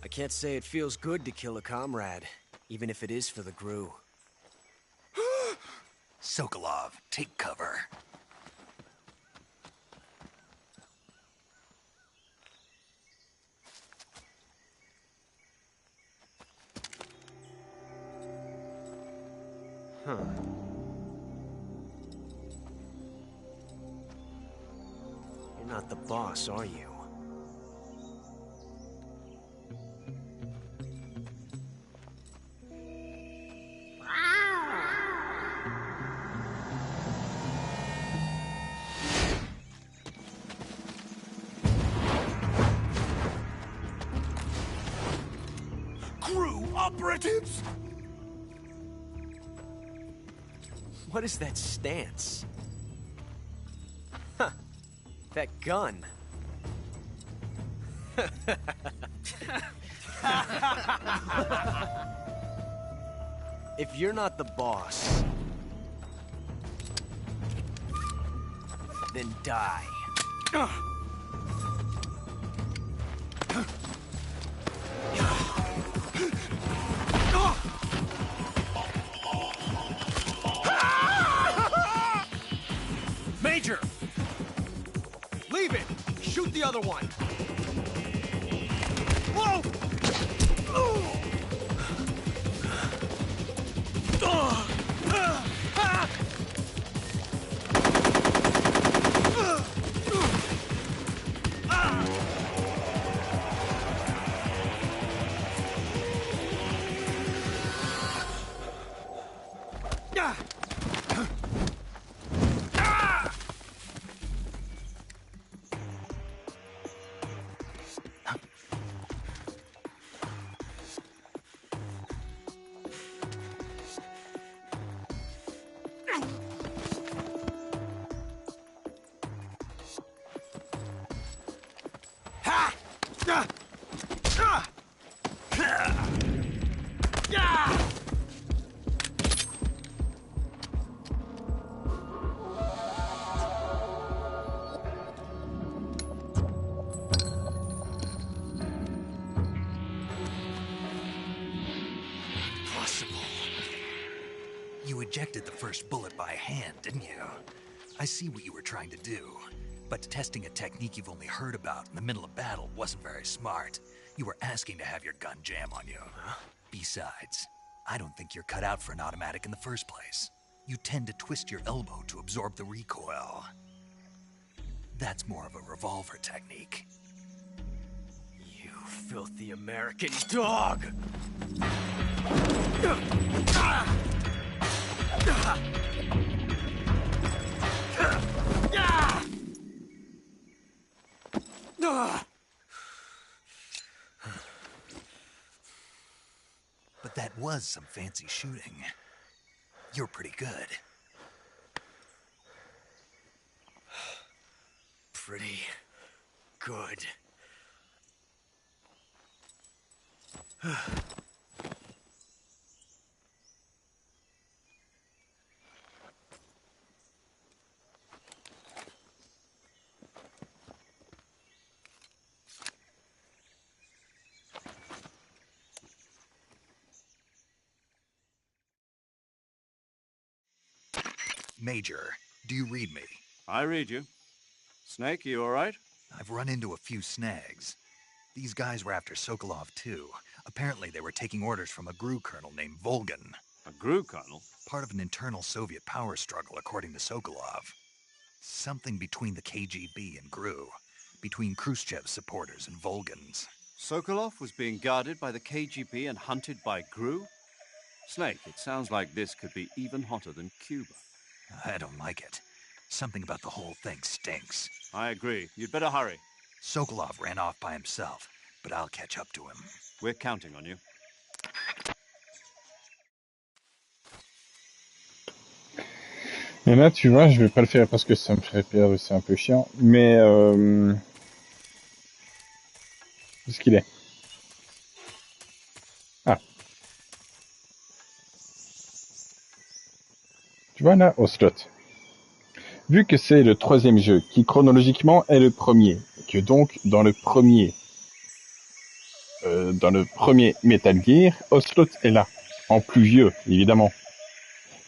I can't say it feels good to kill a comrade, even if it is for the GRU. Sokolov, take cover. Huh. You're not the boss, are you? GRU operatives! What is that stance? Huh. That gun. If you're not the boss, then die. Major! Leave it! Shoot the other one! Whoa! You ejected the first bullet by hand, didn't you? I see what you were trying to do. But testing a technique you've only heard about in the middle of battle wasn't very smart. You were asking to have your gun jam on you. Besides, I don't think you're cut out for an automatic in the first place. You tend to twist your elbow to absorb the recoil. That's more of a revolver technique. You filthy American dog! But that was some fancy shooting. You're pretty good. Pretty good. Major, do you read me? I read you. Snake, you all right? I've run into a few snags. These guys were after Sokolov, too. Apparently they were taking orders from a GRU colonel named Volgan. A GRU colonel? Part of an internal Soviet power struggle, according to Sokolov. Something between the KGB and GRU. Between Khrushchev's supporters and Volgan's. Sokolov was being guarded by the KGB and hunted by GRU? Snake, it sounds like this could be even hotter than Cuba. I don't like it. Something about the whole thing stinks. I agree. You'd better hurry. Sokolov ran off by himself, but I'll catch up to him. We're counting on you. Et là, tu vois, je vais pas le faire parce que ça me ferait perdre, c'est un peu chiant. Mais où est-ce qu'il est? Ah. Tu vois là, au slot. Vu que c'est le troisième jeu, qui chronologiquement est le premier, et que donc dans le premier Metal Gear, Ocelot est là, en plus vieux, évidemment.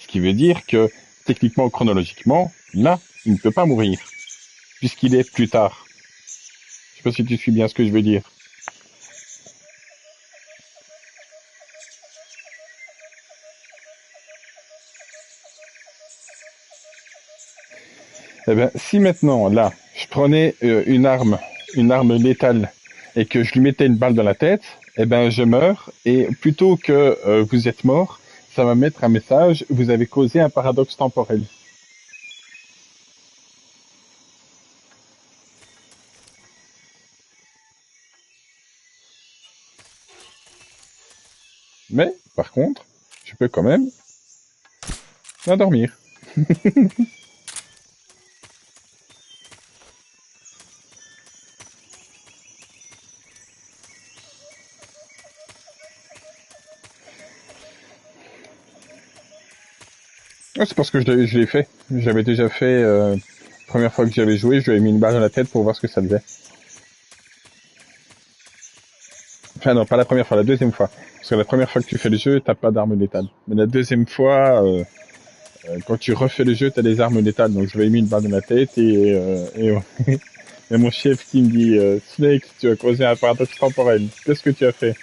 Ce qui veut dire que, techniquement, chronologiquement, là, il ne peut pas mourir, puisqu'il est plus tard. Je sais pas si tu suis bien ce que je veux dire. Eh ben, si maintenant, là, je prenais une arme létale, et que je lui mettais une balle dans la tête, eh ben, je meurs, et plutôt que vous êtes mort, ça va mettre un message, vous avez causé un paradoxe temporel. Mais, par contre, je peux quand même m'endormir. C'est parce que je l'ai fait. J'avais déjà fait, première fois que j'avais joué, je lui avais mis une balle dans la tête pour voir ce que ça faisait. Enfin non, pas la première fois, la deuxième fois. Parce que la première fois que tu fais le jeu, t'as pas d'arme létale. Mais la deuxième fois, quand tu refais le jeu, t'as des armes létales. Donc je lui ai mis une balle dans la tête et mon chef qui me dit Snake, tu as causé un paradoxe temporel. Qu'est-ce que tu as fait?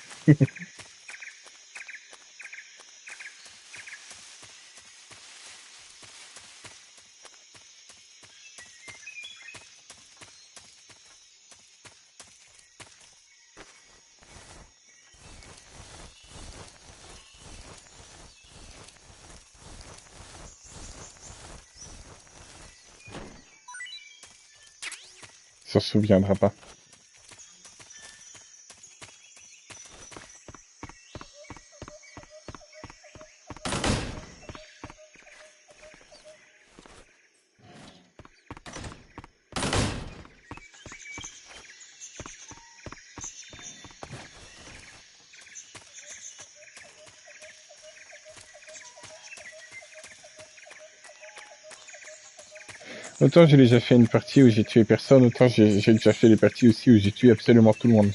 Ça se souviendra pas. Autant j'ai déjà fait une partie où j'ai tué personne, autant j'ai déjà fait des parties aussi où j'ai tué absolument tout le monde.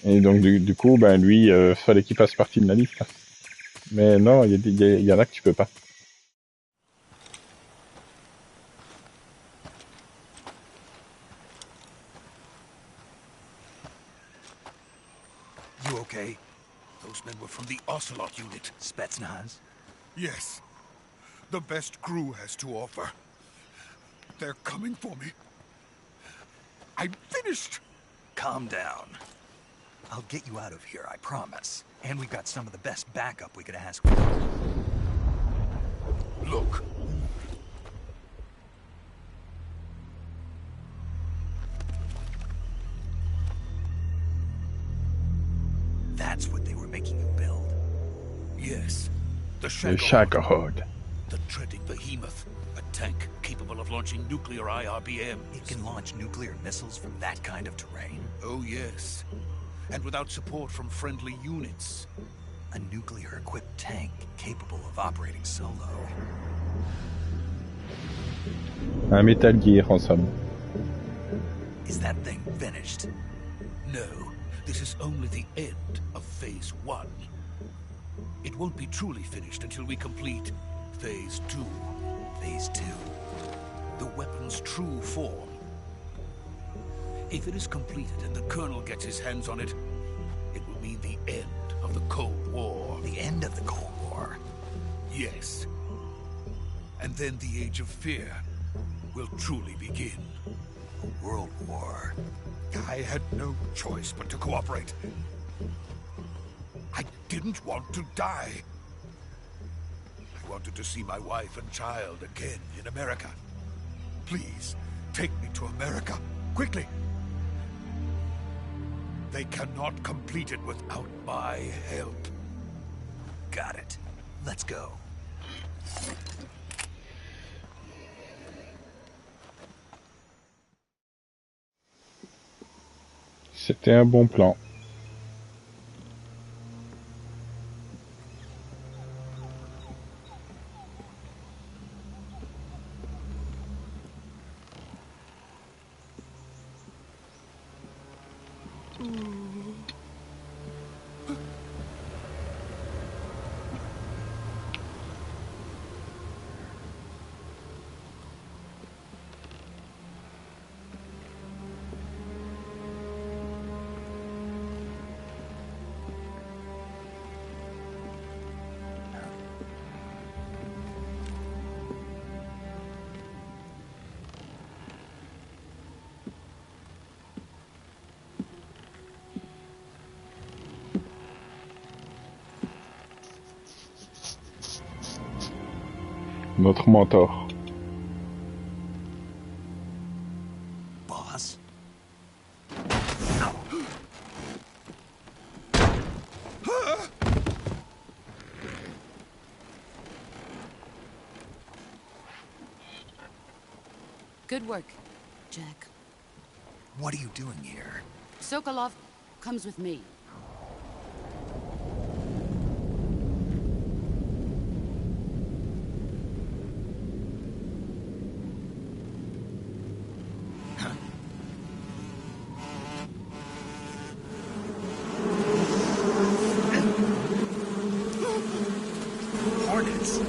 Et donc du coup, ben lui, fallait qu'il fasse partie de la liste. Mais non, il y en a que tu peux pas. You okay? Those men were from the Ocelot unit. Spetsnaz? Yes. The best GRU has to offer. They're coming for me. I'm finished! Calm down. I'll get you out of here, I promise. And we've got some of the best backup we could ask for. Look. That's what they were making you build. Yes. The Le Shagohod. The treading behemoth. A tank capable of launching nuclear IRBM. It can launch nuclear missiles from that kind of terrain? Oh, yes. And without support from friendly units. A nuclear-equipped tank capable of operating solo. Un Metal Gear en somme. Is that thing finished? No. This is only the end of Phase 1. It won't be truly finished until we complete Phase 2. Phase 2? The weapon's true form. If it is completed and the Colonel gets his hands on it, it will mean the end of the Cold War. The end of the Cold War? Yes. And then the Age of Fear will truly begin. A world war. I had no choice but to cooperate. I didn't want to die. I wanted to see my wife and child again in America. Please, take me to America, quickly. They cannot complete it without my help. Got it. Let's go. C'était un bon plan. Notre mentor. Boss? Good work, Jack. What are you doing here? Sokolov comes with me. Hornets?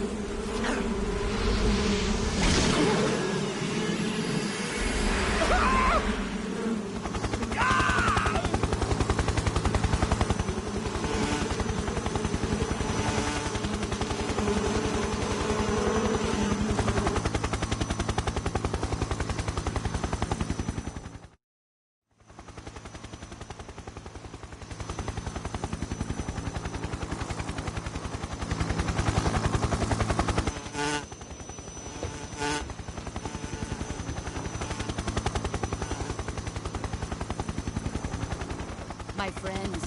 My friends,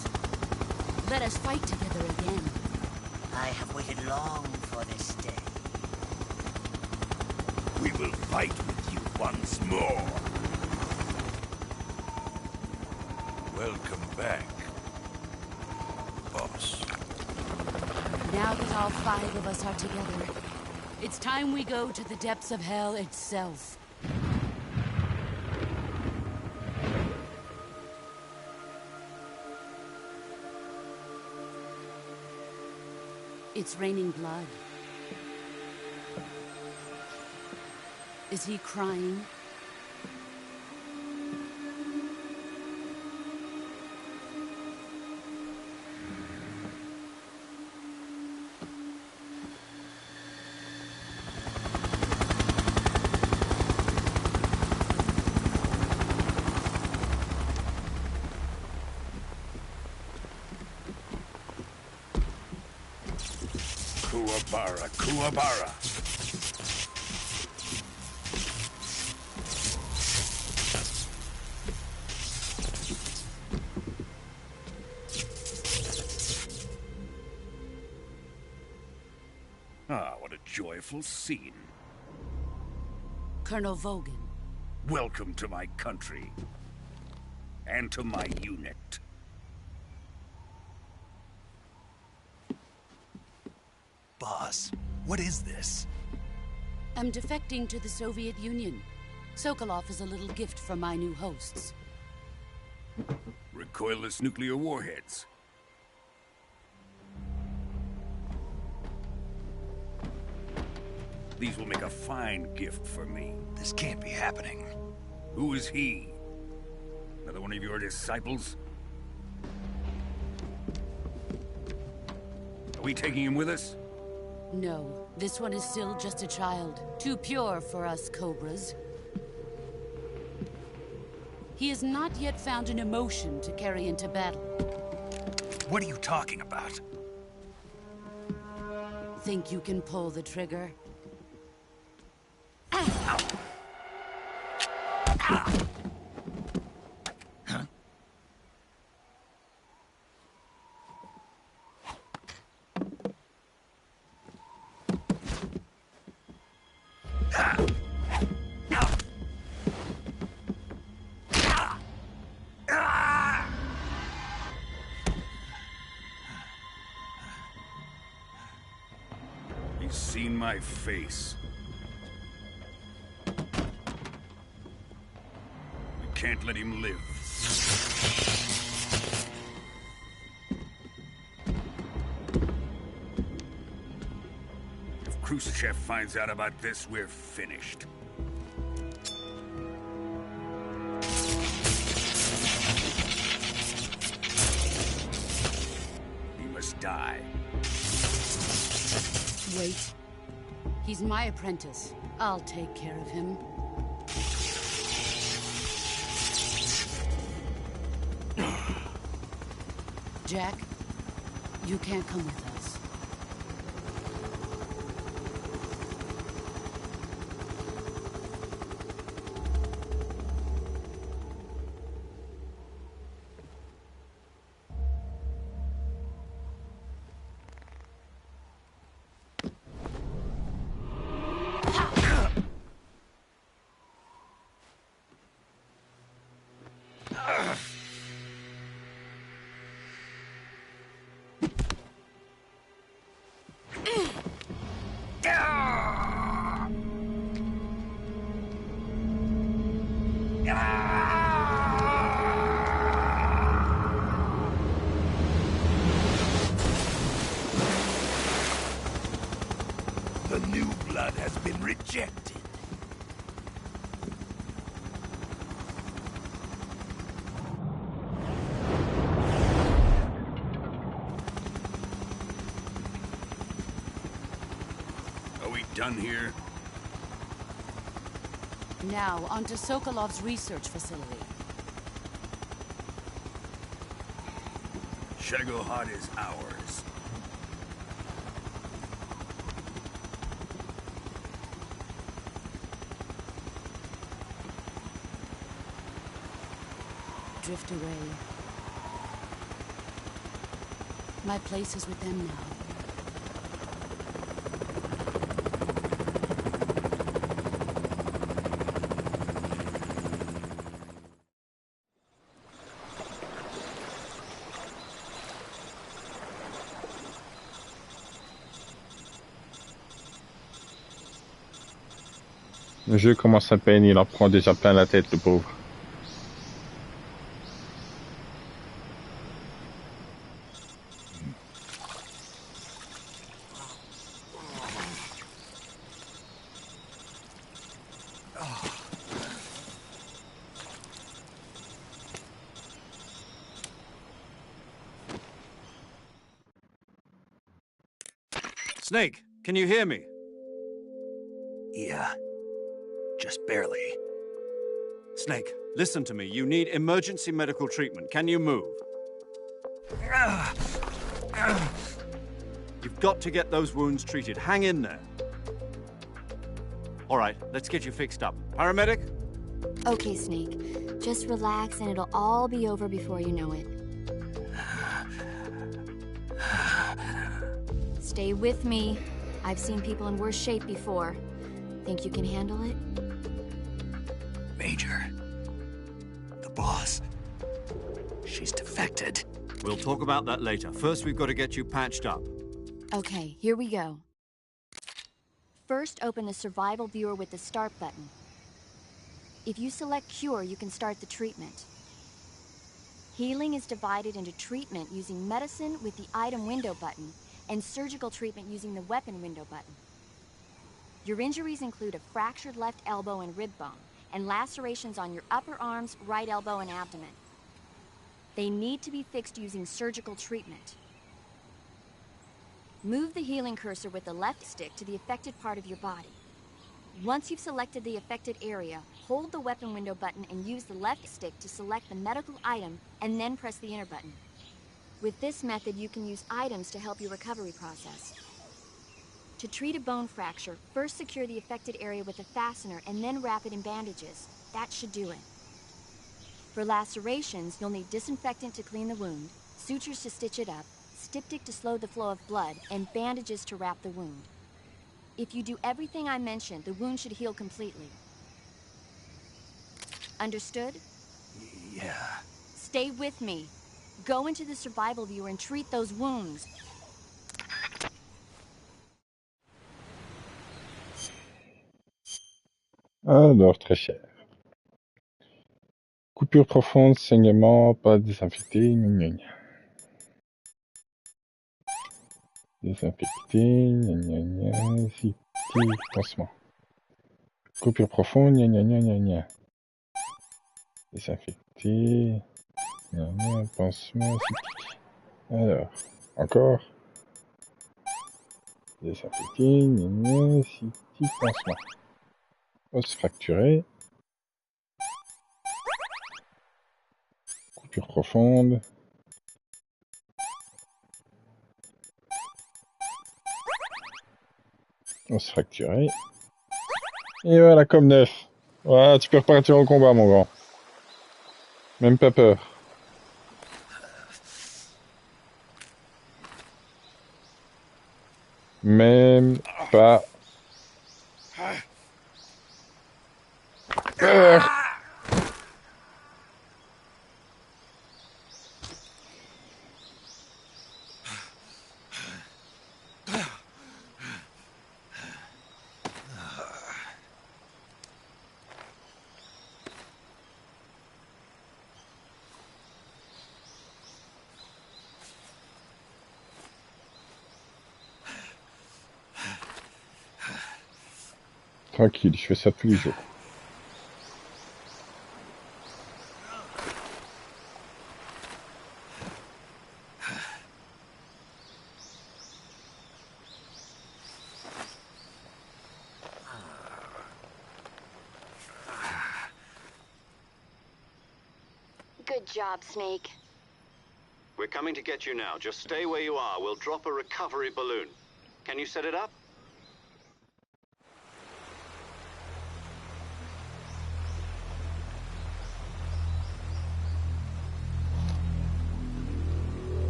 let us fight together again. I have waited long for this day. We will fight with you once more. Welcome back, boss. Now that all 5 of us are together, it's time we go to the depths of hell itself. It's raining blood. Is he crying? Kuwabara, Kuwabara. joyful scene. Colonel Vogan. Welcome to my country. And to my unit. Boss, what is this? I'm defecting to the Soviet Union. Sokolov is a little gift from my new hosts. Recoilless nuclear warheads. These will make a fine gift for me. This can't be happening. Who is he? Another one of your disciples? Are we taking him with us? No, this one is still just a child. Too pure for us Cobras. He has not yet found an emotion to carry into battle. What are you talking about? Think you can pull the trigger? He's seen my face. We can't let him live. If Khrushchev finds out about this, we're finished. He must die. Wait. He's my apprentice. I'll take care of him. Jack, you can't come with us. The new blood has been rejected. Are we done here? Now, onto Sokolov's research facility. Shagohod is ours. Drift away. My place is with them now. Le jeu commence à peine, il en prend déjà plein la tête, le pauvre. Snake, can you hear me? Yeah. Just barely. Snake, listen to me. You need emergency medical treatment. Can you move? You've got to get those wounds treated. Hang in there. All right, let's get you fixed up. Paramedic? Okay, Snake. Just relax and it'll all be over before you know it. Stay with me. I've seen people in worse shape before. Think you can handle it? Major. The boss. She's defected. We'll talk about that later. First, we've got to get you patched up. Okay, here we go. First, open the survival viewer with the start button. If you select cure, you can start the treatment. Healing is divided into treatment using medicine with the item window button and surgical treatment using the weapon window button. Your injuries include a fractured left elbow and rib bone, and lacerations on your upper arms, right elbow, and abdomen. They need to be fixed using surgical treatment. Move the healing cursor with the left stick to the affected part of your body. Once you've selected the affected area, hold the weapon window button and use the left stick to select the medical item and then press the enter button. With this method, you can use items to help your recovery process. To treat a bone fracture, first secure the affected area with a fastener and then wrap it in bandages. That should do it. For lacerations, you'll need disinfectant to clean the wound, sutures to stitch it up, styptic to slow the flow of blood, and bandages to wrap the wound. If you do everything I mentioned, the wound should heal completely. Understood? Yeah. Stay with me. Go into the survival viewer and treat those wounds. Alors, très cher. Coupure profonde, saignement, pas désinfecté, gna gna gna. Désinfecté, gna gna gna, cystique, pansement. Coupure profonde, gna gna gna gna gna. Désinfecté, gna gna, pansement, cystique. Alors, encore. Désinfecté, gna gna, cystique, pansement. Os fracturé. Coupure profonde. Os fracturé. Et voilà, comme neuf. Voilà, tu peux repartir au combat, mon grand. Même pas peur. Même pas peur. Tranquille, je fais ça tous les jours. Good job, Snake. We're coming to get you now. Just stay where you are. We'll drop a recovery balloon. Can you set it up?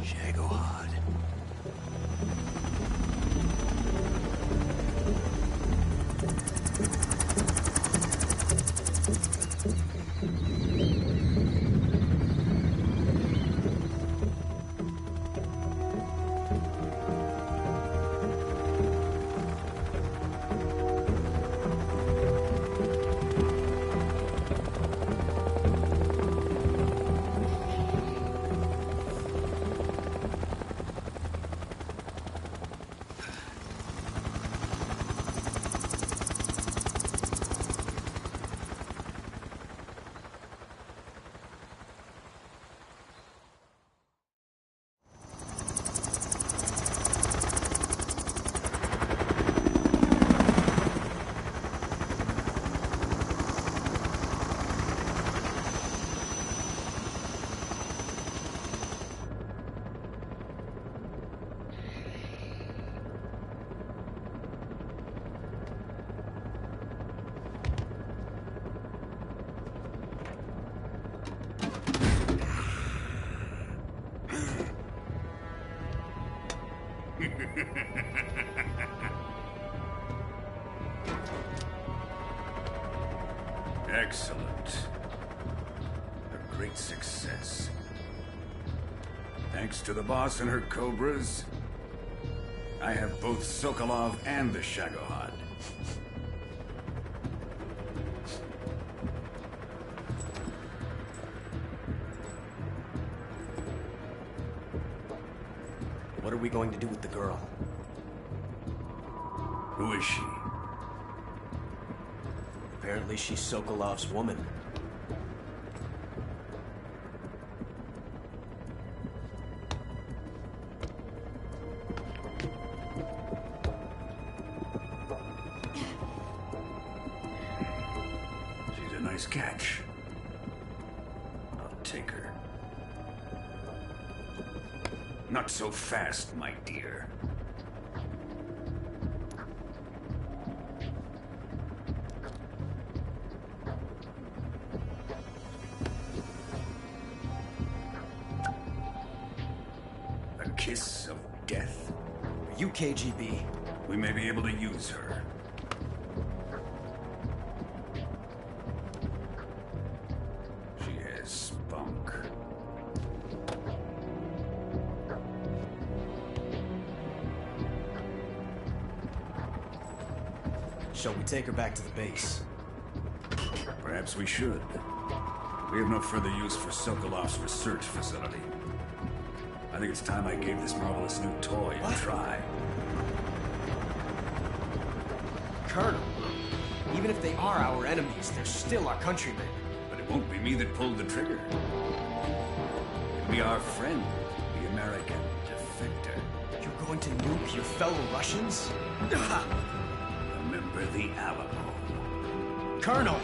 Shit. Excellent. A great success. Thanks to the boss and her cobras, I have both Sokolov and the Shagohod. What are we going to do with the girl? Who is she? Apparently she's Sokolov's woman. She's a nice catch. I'll take her. Not so fast, my dear. A kiss of death? Are you KGB? We may be able to use her. She has spunk. Shall we take her back to the base? Perhaps we should. We have no further use for Sokolov's research facility. I think it's time I gave this marvelous new toy a try. Colonel, even if they are our enemies, they're still our countrymen. But it won't be me that pulled the trigger. It'll be our friend, the American defector. You're going to nuke your fellow Russians? Remember the Alamo. Colonel!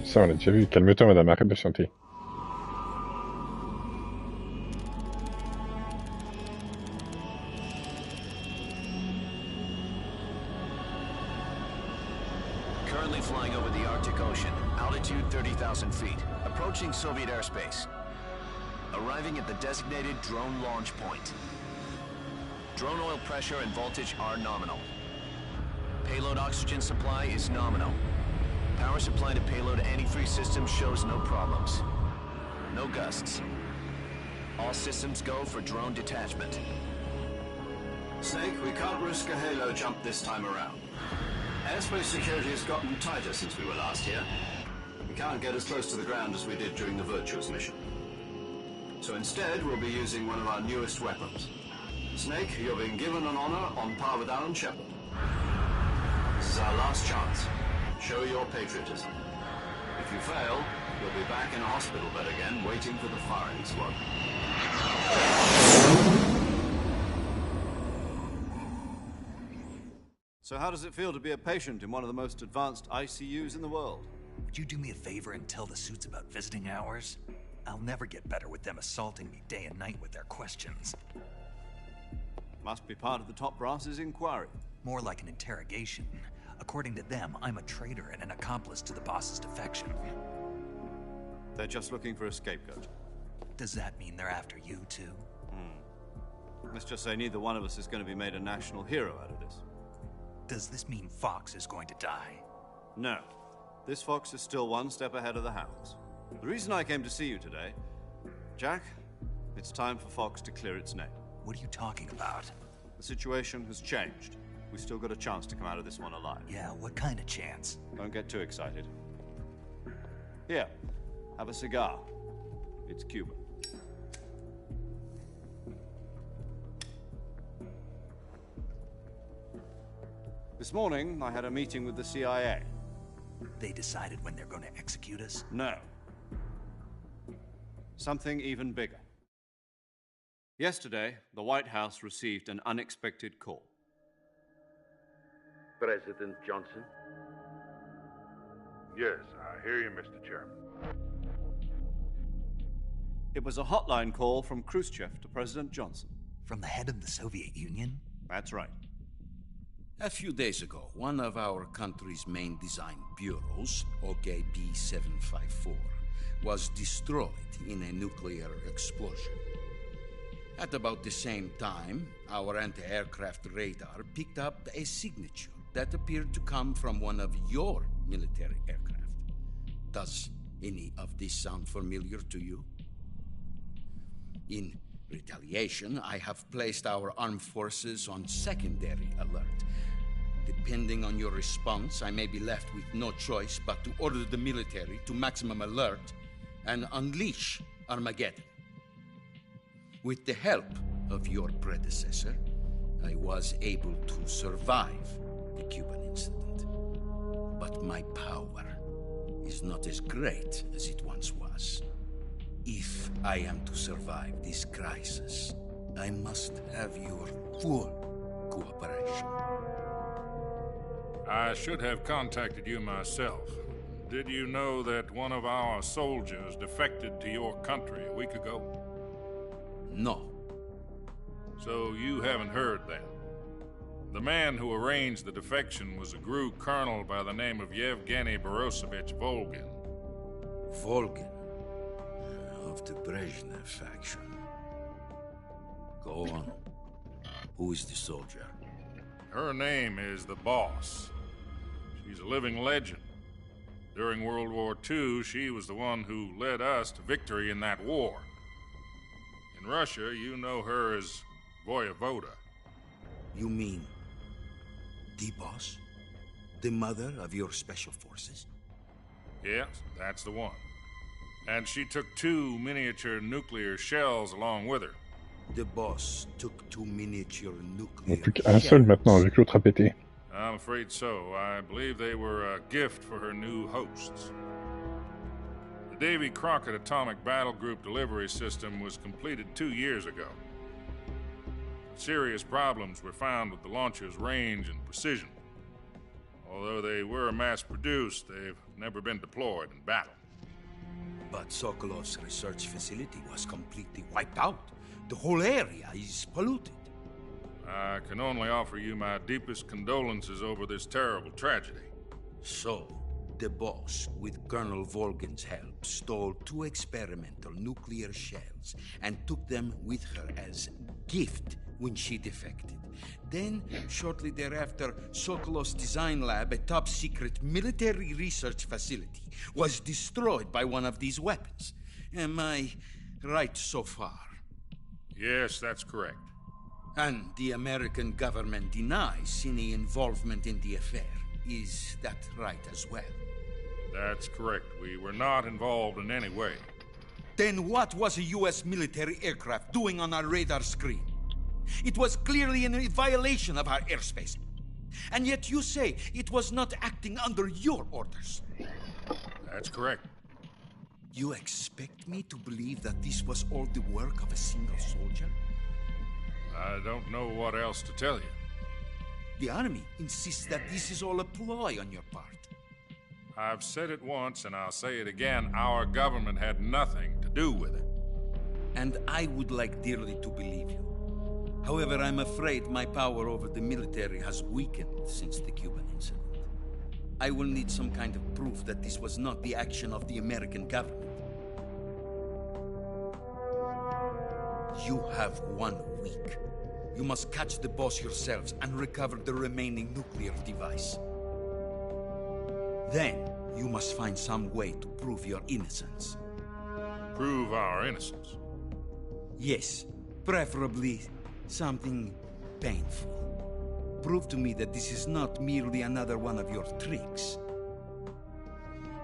Ça, on l'a déjà vu. Calme-toi, madame, arrête de chanter. Currently flying over the Arctic Ocean, altitude 30,000 feet, approaching Soviet airspace. Arriving at the designated drone launch point. Drone oil pressure and voltage are nominal. Payload oxygen supply is nominal. Power supply to payload any three systems shows no problems. No gusts. All systems go for drone detachment. Snake, we can't risk a halo jump this time around. Airspace security has gotten tighter since we were last here. We can't get as close to the ground as we did during the Virtuous mission. So instead, we'll be using one of our newest weapons. Snake, you're being given an honor on par with Alan Shepard. This is our last chance. Show your patriotism. If you fail, you'll be back in a hospital bed again, waiting for the firing squad. So how does it feel to be a patient in one of the most advanced ICUs in the world? Would you do me a favor and tell the suits about visiting hours? I'll never get better with them assaulting me day and night with their questions. Must be part of the top brass's inquiry. More like an interrogation. According to them, I'm a traitor and an accomplice to the boss's defection. They're just looking for a scapegoat. Does that mean they're after you, too? Let's just say neither one of us is going to be made a national hero out of this. Does this mean Fox is going to die? No. This Fox is still one step ahead of the Hounds. The reason I came to see you today, Jack, it's time for Fox to clear its name. What are you talking about? The situation has changed. We've still got a chance to come out of this one alive. Yeah, what kind of chance? Don't get too excited. Here, have a cigar. It's Cuban. This morning, I had a meeting with the CIA. They decided when they're going to execute us? No. Something even bigger. Yesterday, the White House received an unexpected call. President Johnson? Yes, I hear you, Mr. Chairman. It was a hotline call from Khrushchev to President Johnson. From the head of the Soviet Union? That's right. A few days ago, one of our country's main design bureaus, OKB 754, was destroyed in a nuclear explosion. At about the same time, our anti-aircraft radar picked up a signature that appeared to come from one of your military aircraft. Does any of this sound familiar to you? In retaliation, I have placed our armed forces on secondary alert. Depending on your response, I may be left with no choice but to order the military to maximum alert and unleash Armageddon. With the help of your predecessor, I was able to survive the Cuban incident. But my power is not as great as it once was. If I am to survive this crisis, I must have your full cooperation. I should have contacted you myself. Did you know that one of our soldiers defected to your country a week ago? No. So you haven't heard then. The man who arranged the defection was a GRU colonel by the name of Yevgeny Borosovich Volgin. Volgin? Of the Brezhnev faction. Go on. Who is the soldier? Her name is the Boss. She's a living legend. During World War II, she was the one who led us to victory in that war. In Russia, you know her as Voyevoda. You mean the Boss? The mother of your special forces? Yes, that's the one. And she took 2 miniature nuclear shells along with her. The Boss took 2 miniature Il n'y nuclear a plus qu'un seul maintenant, avec l'autre à péter. I'm afraid so. I believe they were a gift for her new hosts. The Davy Crockett Atomic Battle Group delivery system was completed 2 years ago. Serious problems were found with the launcher's range and precision. Although they were mass-produced, they've never been deployed in battle. But Sokolov's research facility was completely wiped out. The whole area is polluted. I can only offer you my deepest condolences over this terrible tragedy. So, the Boss, with Colonel Volgin's help, stole 2 experimental nuclear shells and took them with her as gift when she defected. Then, shortly thereafter, Sokolov's design lab, a top-secret military research facility, was destroyed by one of these weapons. Am I right so far? Yes, that's correct. And the American government denies any involvement in the affair. Is that right as well? That's correct. We were not involved in any way. Then what was a U.S. military aircraft doing on our radar screen? It was clearly in violation of our airspace. And yet you say it was not acting under your orders. That's correct. You expect me to believe that this was all the work of a single soldier? I don't know what else to tell you. The Army insists that this is all a ploy on your part. I've said it once, and I'll say it again. Our government had nothing to do with it. And I would like dearly to believe you. However, I'm afraid my power over the military has weakened since the Cuban incident. I will need some kind of proof that this was not the action of the American government. You have 1 week You must catch the boss yourselves and recover the remaining nuclear device. Then, you must find some way to prove your innocence. Prove our innocence? Yes, preferably something painful. Prove to me that this is not merely another one of your tricks.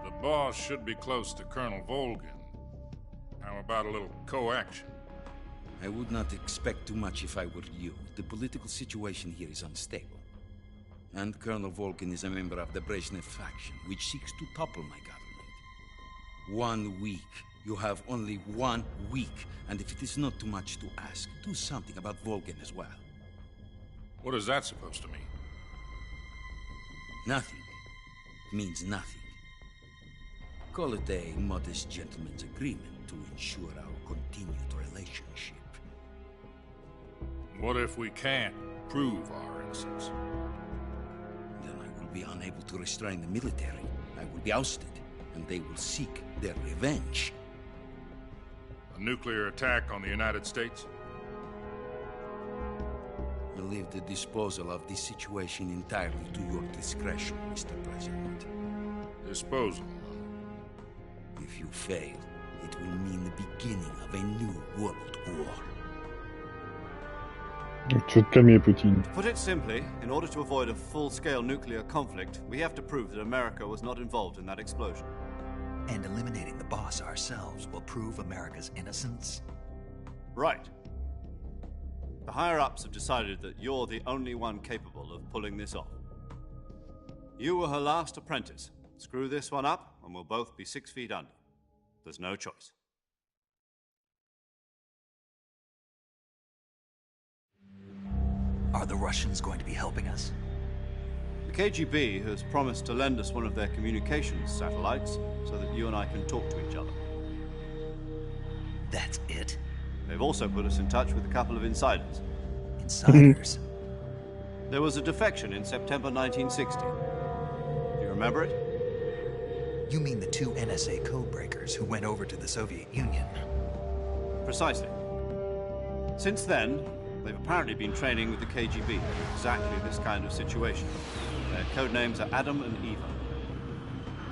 The boss should be close to Colonel Volgin. How about a little co-action? I would not expect too much if I were you. The political situation here is unstable. And Colonel Volgin is a member of the Brezhnev faction, which seeks to topple my government. 1 week. You have only 1 week. And if it is not too much to ask, do something about Volgin as well. What is that supposed to mean? Nothing. It means nothing. Call it a modest gentleman's agreement to ensure our continued relationship. What if we can't prove our innocence? Then I will be unable to restrain the military. I will be ousted, and they will seek their revenge. A nuclear attack on the United States? I leave the disposal of this situation entirely to your discretion, Mr. President. Disposal? If you fail, it will mean the beginning of a new world war. Tu veux te calmer, Poutine. To put it simply, in order to avoid a full-scale nuclear conflict, we have to prove that America was not involved in that explosion. And eliminating the boss ourselves will prove America's innocence? Right. The higher-ups have decided that you're the only one capable of pulling this off. You were her last apprentice. Screw this one up, and we'll both be 6 feet under. There's no choice. Are the Russians going to be helping us? The KGB has promised to lend us one of their communications satellites so that you and I can talk to each other. That's it? They've also put us in touch with a couple of insiders. Insiders? There was a defection in September 1960. Do you remember it? You mean the 2 NSA codebreakers who went over to the Soviet Union? Precisely. Since then, they've apparently been training with the KGB in exactly this kind of situation. Their code names are Adam and Eva.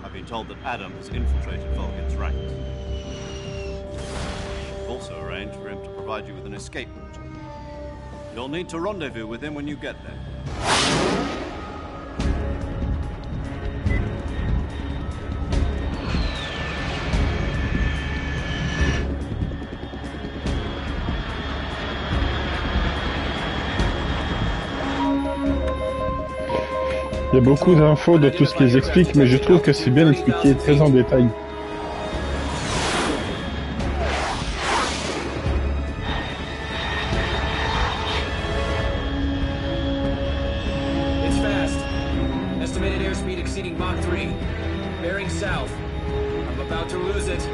I've been told that Adam has infiltrated Volgin's ranks. I've also arranged for him to provide you with an escape route. You'll need to rendezvous with him when you get there. Il y a beaucoup d'infos dans tout ce qu'ils expliquent, mais je trouve que c'est bien expliqué, très en détail. It's fast. Estimated airspeed exceeding Mach 3. Bearing south. I'm about to lose it.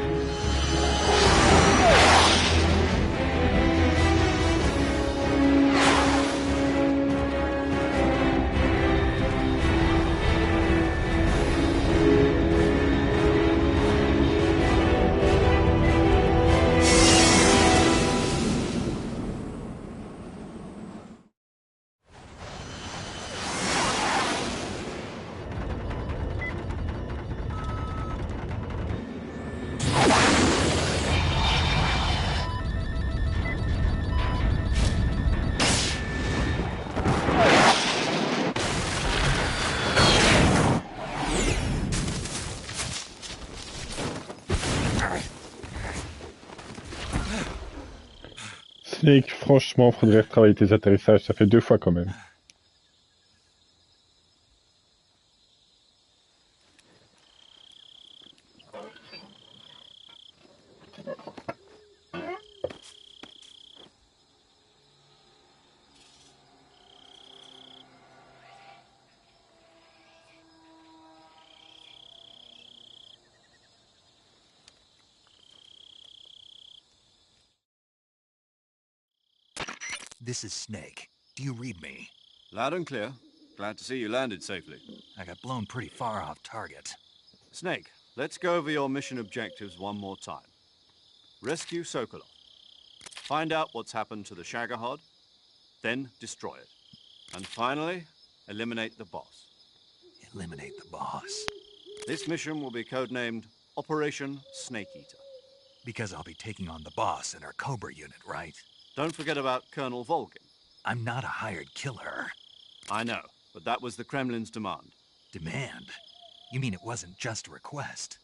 Snake, franchement, faudrait retravailler tes atterrissages, ça fait 2 fois quand même. This is Snake. Do you read me? Loud and clear. Glad to see you landed safely. I got blown pretty far off target. Snake, let's go over your mission objectives one more time. Rescue Sokolov. Find out what's happened to the Shagohod. Then destroy it. And finally, eliminate the boss. Eliminate the boss. This mission will be codenamed Operation Snake Eater. Because I'll be taking on the boss in our Cobra unit, right? Don't forget about Colonel Volgin. I'm not a hired killer. I know, but that was the Kremlin's demand. Demand? You mean it wasn't just a request?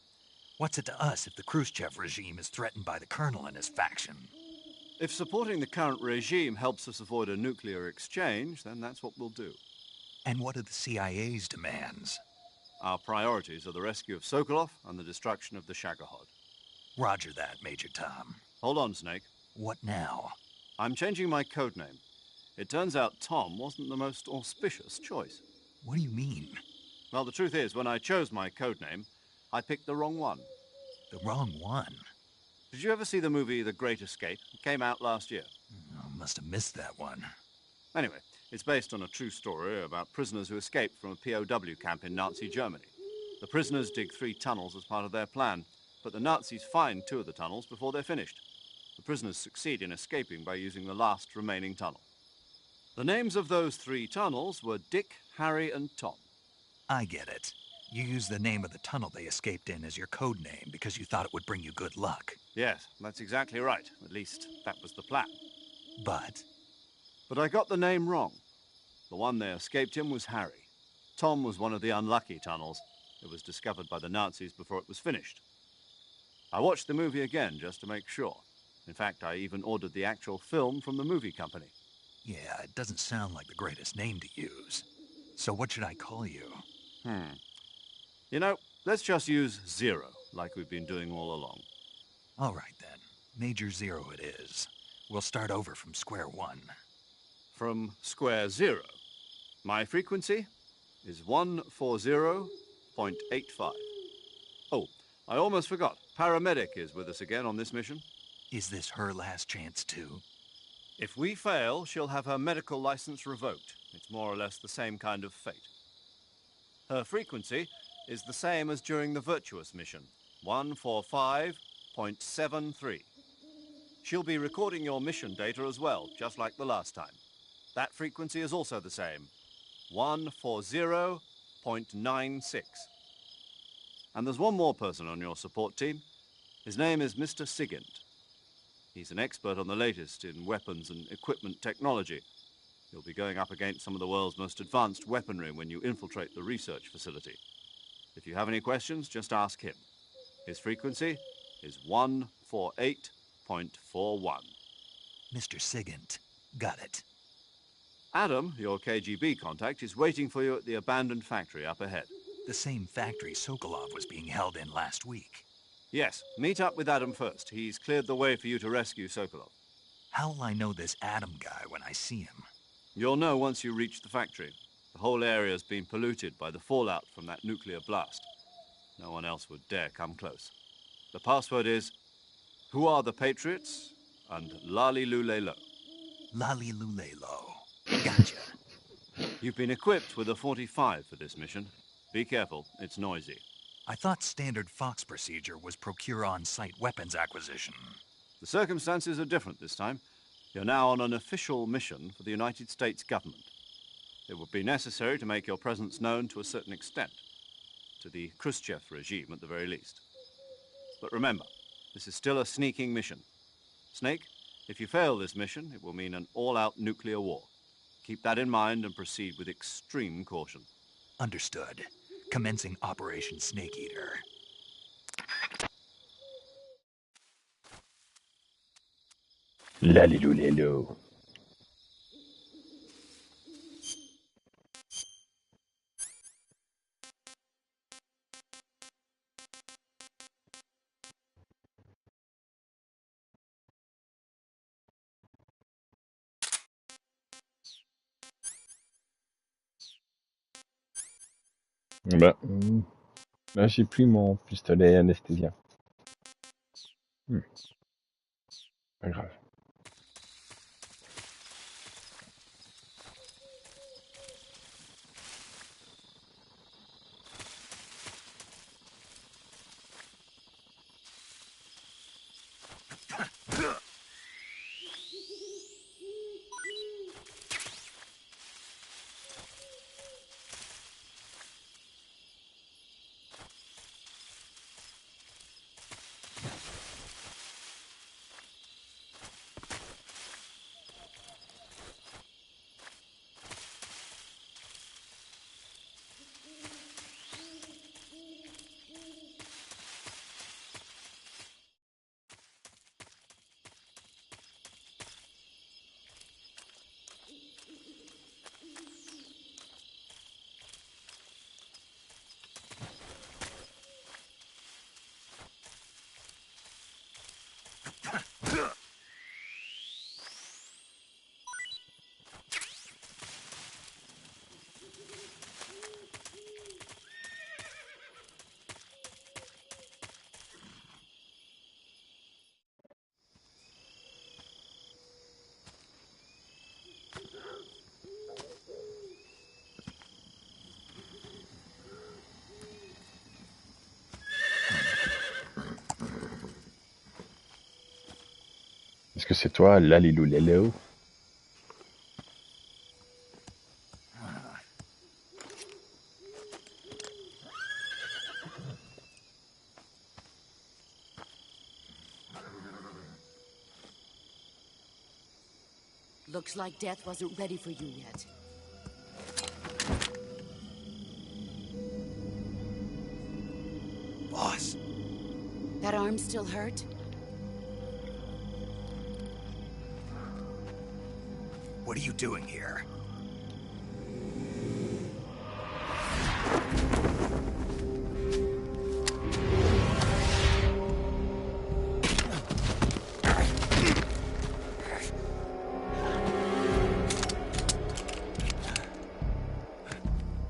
What's it to us if the Khrushchev regime is threatened by the Colonel and his faction? If supporting the current regime helps us avoid a nuclear exchange, then that's what we'll do. And what are the CIA's demands? Our priorities are the rescue of Sokolov and the destruction of the Shagohod. Roger that, Major Tom. Hold on, Snake. What now? I'm changing my codename. It turns out Tom wasn't the most auspicious choice. What do you mean? Well, the truth is, when I chose my codename, I picked the wrong one. The wrong one? Did you ever see the movie The Great Escape? It came out last year. I must have missed that one. Anyway, it's based on a true story about prisoners who escaped from a POW camp in Nazi Germany. The prisoners dig 3 tunnels as part of their plan, but the Nazis find 2 of the tunnels before they're finished. The prisoners succeed in escaping by using the last remaining tunnel. The names of those 3 tunnels were Dick, Harry, and Tom. I get it. You used the name of the tunnel they escaped in as your code name because you thought it would bring you good luck. Yes, that's exactly right. At least, that was the plan. But I got the name wrong. The one they escaped in was Harry. Tom was one of the unlucky tunnels. It was discovered by the Nazis before it was finished. I watched the movie again just to make sure. In fact, I even ordered the actual film from the movie company. yeah, it doesn't sound like the greatest name to use. So what should I call you? You know, let's just use Zero, like we've been doing all along. All right, then. Major Zero it is. We'll start over from square one. From square zero. My frequency is 140.85. Oh, I almost forgot. Paramedic is with us again on this mission. Is this her last chance, too? If we fail, she'll have her medical license revoked. It's more or less the same kind of fate. Her frequency is the same as during the Virtuous mission, 145.73. She'll be recording your mission data as well, just like the last time. That frequency is also the same, 140.96. And there's one more person on your support team. His name is Mr. Sigint. He's an expert on the latest in weapons and equipment technology. You'll be going up against some of the world's most advanced weaponry when you infiltrate the research facility. If you have any questions, just ask him. His frequency is 148.41. Mr. Sigint. Got it. Adam, your KGB contact, is waiting for you at the abandoned factory up ahead. The same factory Sokolov was being held in last week. Yes, meet up with Adam first. He's cleared the way for you to rescue Sokolov. How will I know this Adam guy when I see him? You'll know once you reach the factory. The whole area's been polluted by the fallout from that nuclear blast. No one else would dare come close. The password is, "Who are the Patriots?" and Lali Lulelo. Lali Lulelo. Gotcha. You've been equipped with a 45 for this mission. Be careful, it's noisy. I thought standard Fox procedure was procure on-site weapons acquisition. The circumstances are different this time. You're now on an official mission for the United States government. It would be necessary to make your presence known to a certain extent. To the Khrushchev regime, at the very least. But remember, this is still a sneaking mission. Snake, if you fail this mission, it will mean an all-out nuclear war. Keep that in mind and proceed with extreme caution. Understood. Commencing Operation Snake Eater. Lalilulelo. Bah, là j'ai plus mon pistolet anesthésien. Pas grave. Est-ce que c'est toi, Lalilou Lelo? Looks like death wasn't ready for you yet. Boss. That arm still hurt? What are you doing here?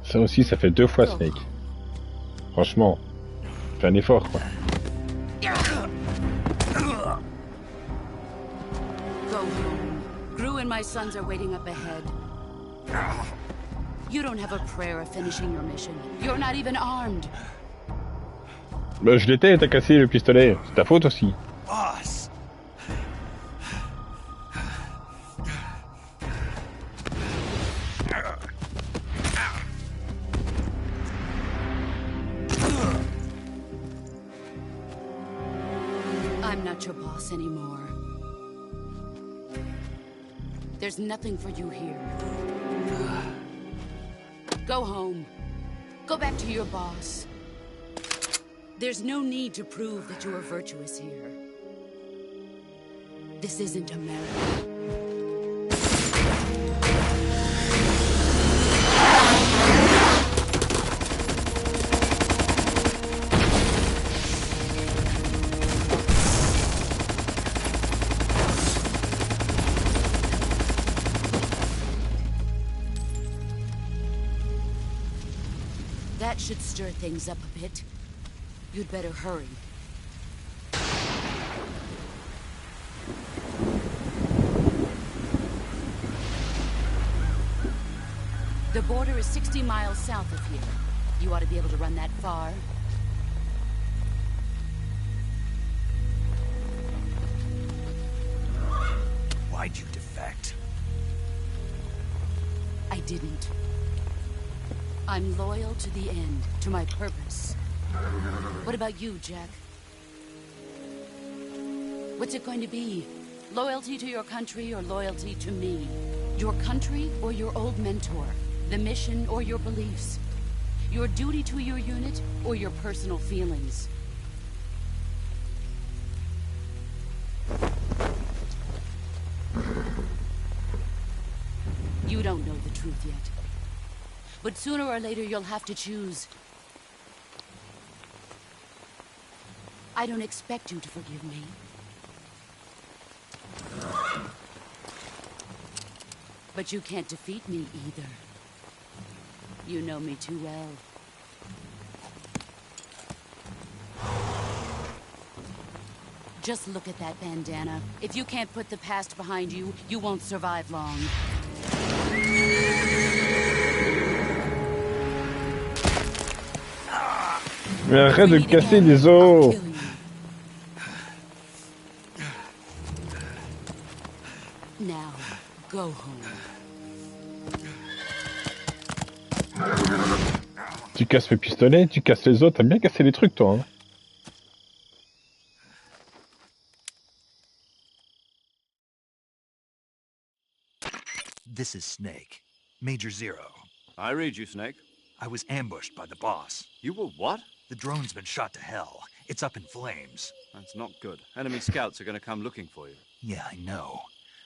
Ça aussi, ça fait 2 fois Snake. Franchement, fais un effort, quoi. Go home. Gru and my sons are waiting up ahead. You don't have a prayer of finishing your mission. You're not even armed. Bah, je l'étais, t'as cassé le pistolet. C'est ta faute aussi. Boss. I'm not your boss anymore. There's nothing for you here. Go home. Go back to your boss. There's no need to prove that you are virtuous here. This isn't America. That should stir things up a bit. You'd better hurry. The border is 60 miles south of here. You ought to be able to run that far. Why'd you defect? I didn't. I'm loyal to the end, to my purpose. What about you, Jack? What's it going to be? Loyalty to your country or loyalty to me? Your country or your old mentor? The mission or your beliefs? Your duty to your unit or your personal feelings? You don't know the truth yet. But sooner or later you'll have to choose. I don't expect you to forgive me. But you can't defeat me either. You know me too well. Just look at that bandana. If you can't put the past behind you, you won't survive long. Mais arrête de casser les os. Now, go home. Tu casses mes pistolets, tu casses les os, t'aimes bien casser les trucs, toi, hein. This is Snake. Major Zero. I read you, Snake. I was ambushed by the boss. You were what? The drone's been shot to hell. It's up in flames. That's not good. Enemy scouts are going to come looking for you. Yeah, I know.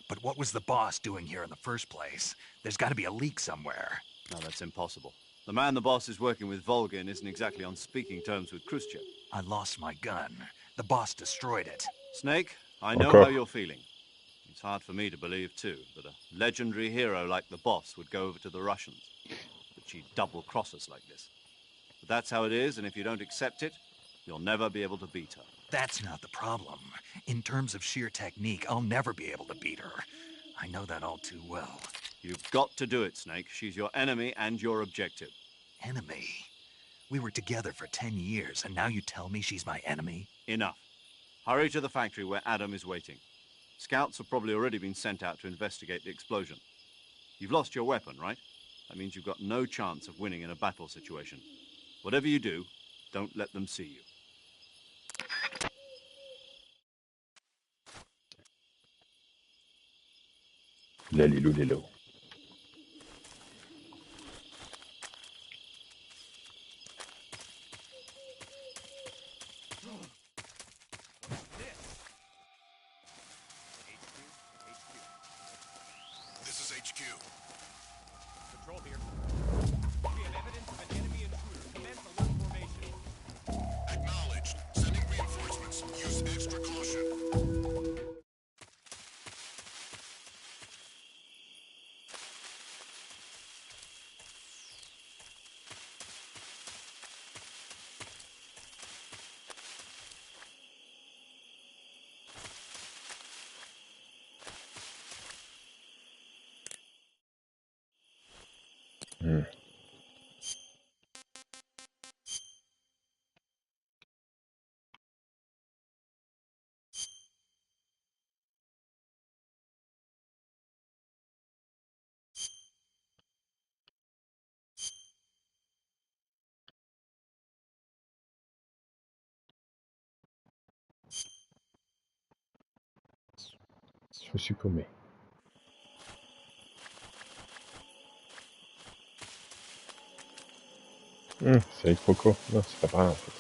But what was the boss doing here in the first place? There's got to be a leak somewhere. No, that's impossible. The man the boss is working with, Volgin, isn't exactly on speaking terms with Khrushchev. I lost my gun. The boss destroyed it. Snake, I know how you're feeling. It's hard for me to believe, too, that a legendary hero like the boss would go over to the Russians. That she'd double-cross us like this. But that's how it is, and if you don't accept it, you'll never be able to beat her. That's not the problem. In terms of sheer technique, I'll never be able to beat her. I know that all too well. You've got to do it, Snake. She's your enemy and your objective. Enemy? We were together for 10 years, and now you tell me she's my enemy? Enough. Hurry to the factory where Adam is waiting. Scouts have probably already been sent out to investigate the explosion. You've lost your weapon, right? That means you've got no chance of winning in a battle situation. Whatever you do, don't let them see you. Lalilou lilo. This is HQ. Control here. We have evidence of an enemy intruder. Commence alert formation. Acknowledged. Sending reinforcements. Use extra caution. Je me suis paumé. C'est avec Poco. Non, c'est pas vrai en fait.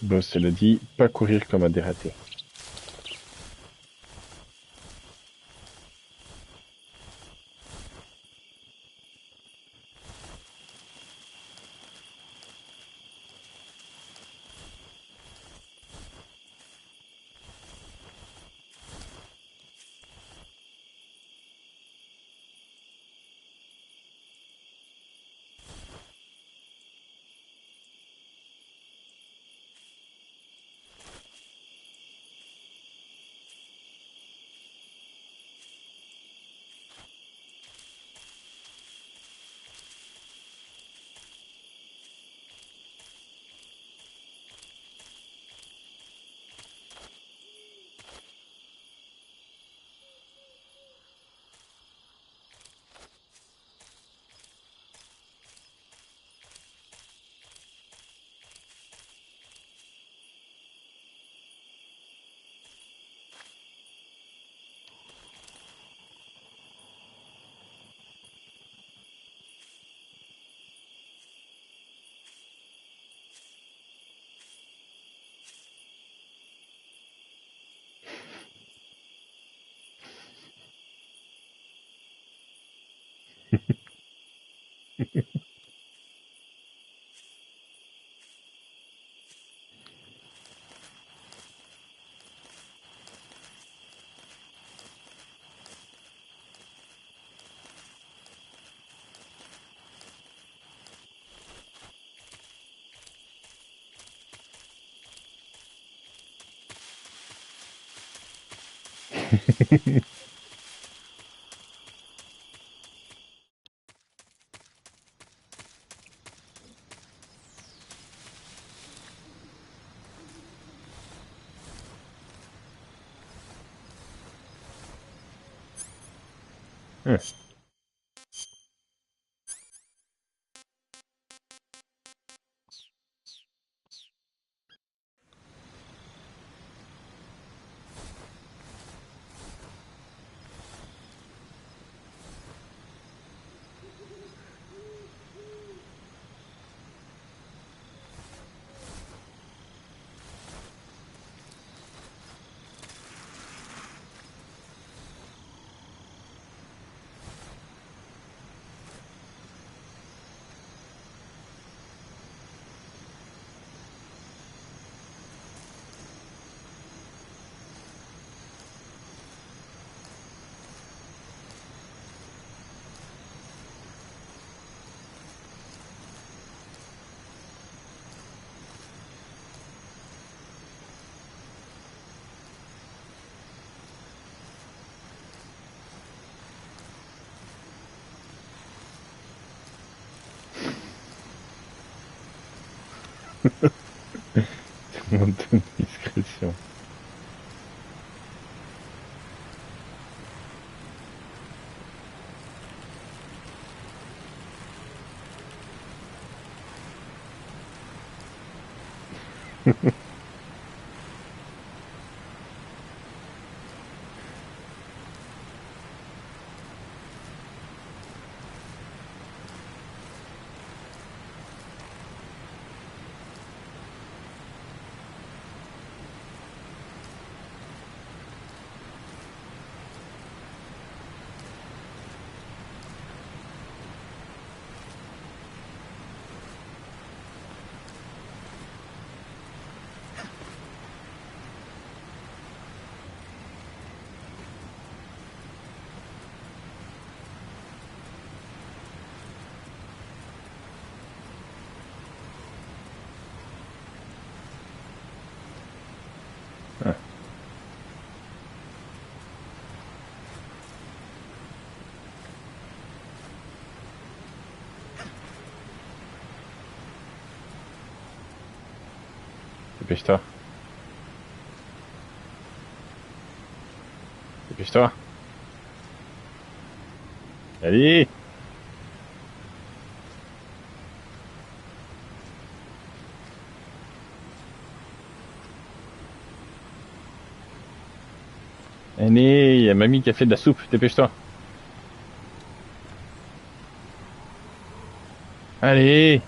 Boss te le dit, pas courir comme un dératé. Mon de discrétion. Dépêche-toi. Dépêche-toi. Allez. Allez, il y a mamie qui a fait de la soupe, dépêche-toi. Allez.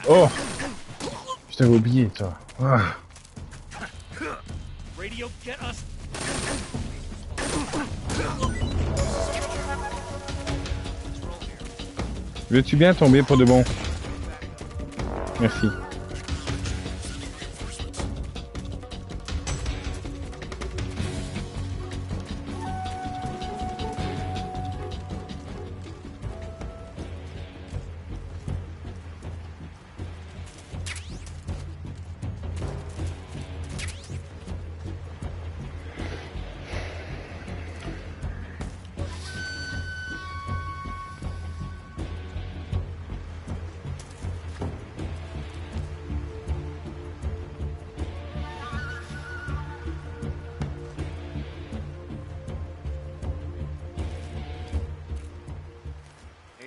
Oh, je t'avais oublié, toi. Ah. Radio, get us. Veux-tu bien tomber pour de bon? Merci.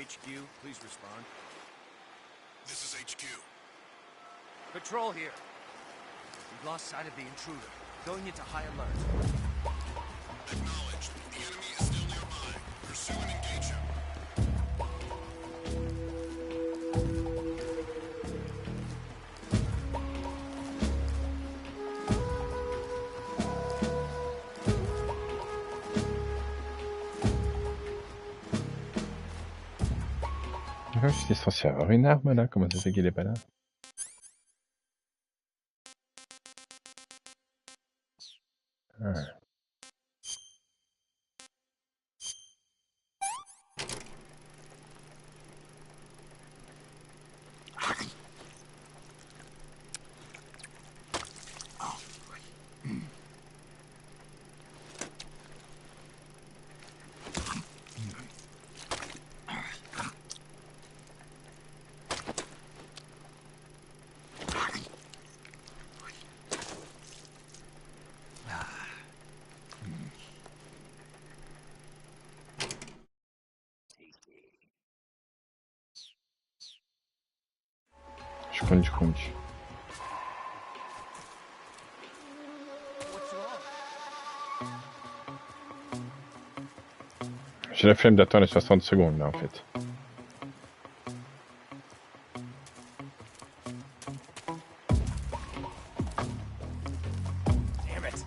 HQ, please respond. This is HQ. Patrol here. We've lost sight of the intruder. Going into high alert. Acknowledged. The enemy is still nearby. Pursue and engage him. Ah, j'étais censé avoir une arme là, comment ça fait qu'il est pas là? Ah. Crunch, crunch. J'ai la flemme d'attendre les 60 secondes là en fait. Damn it.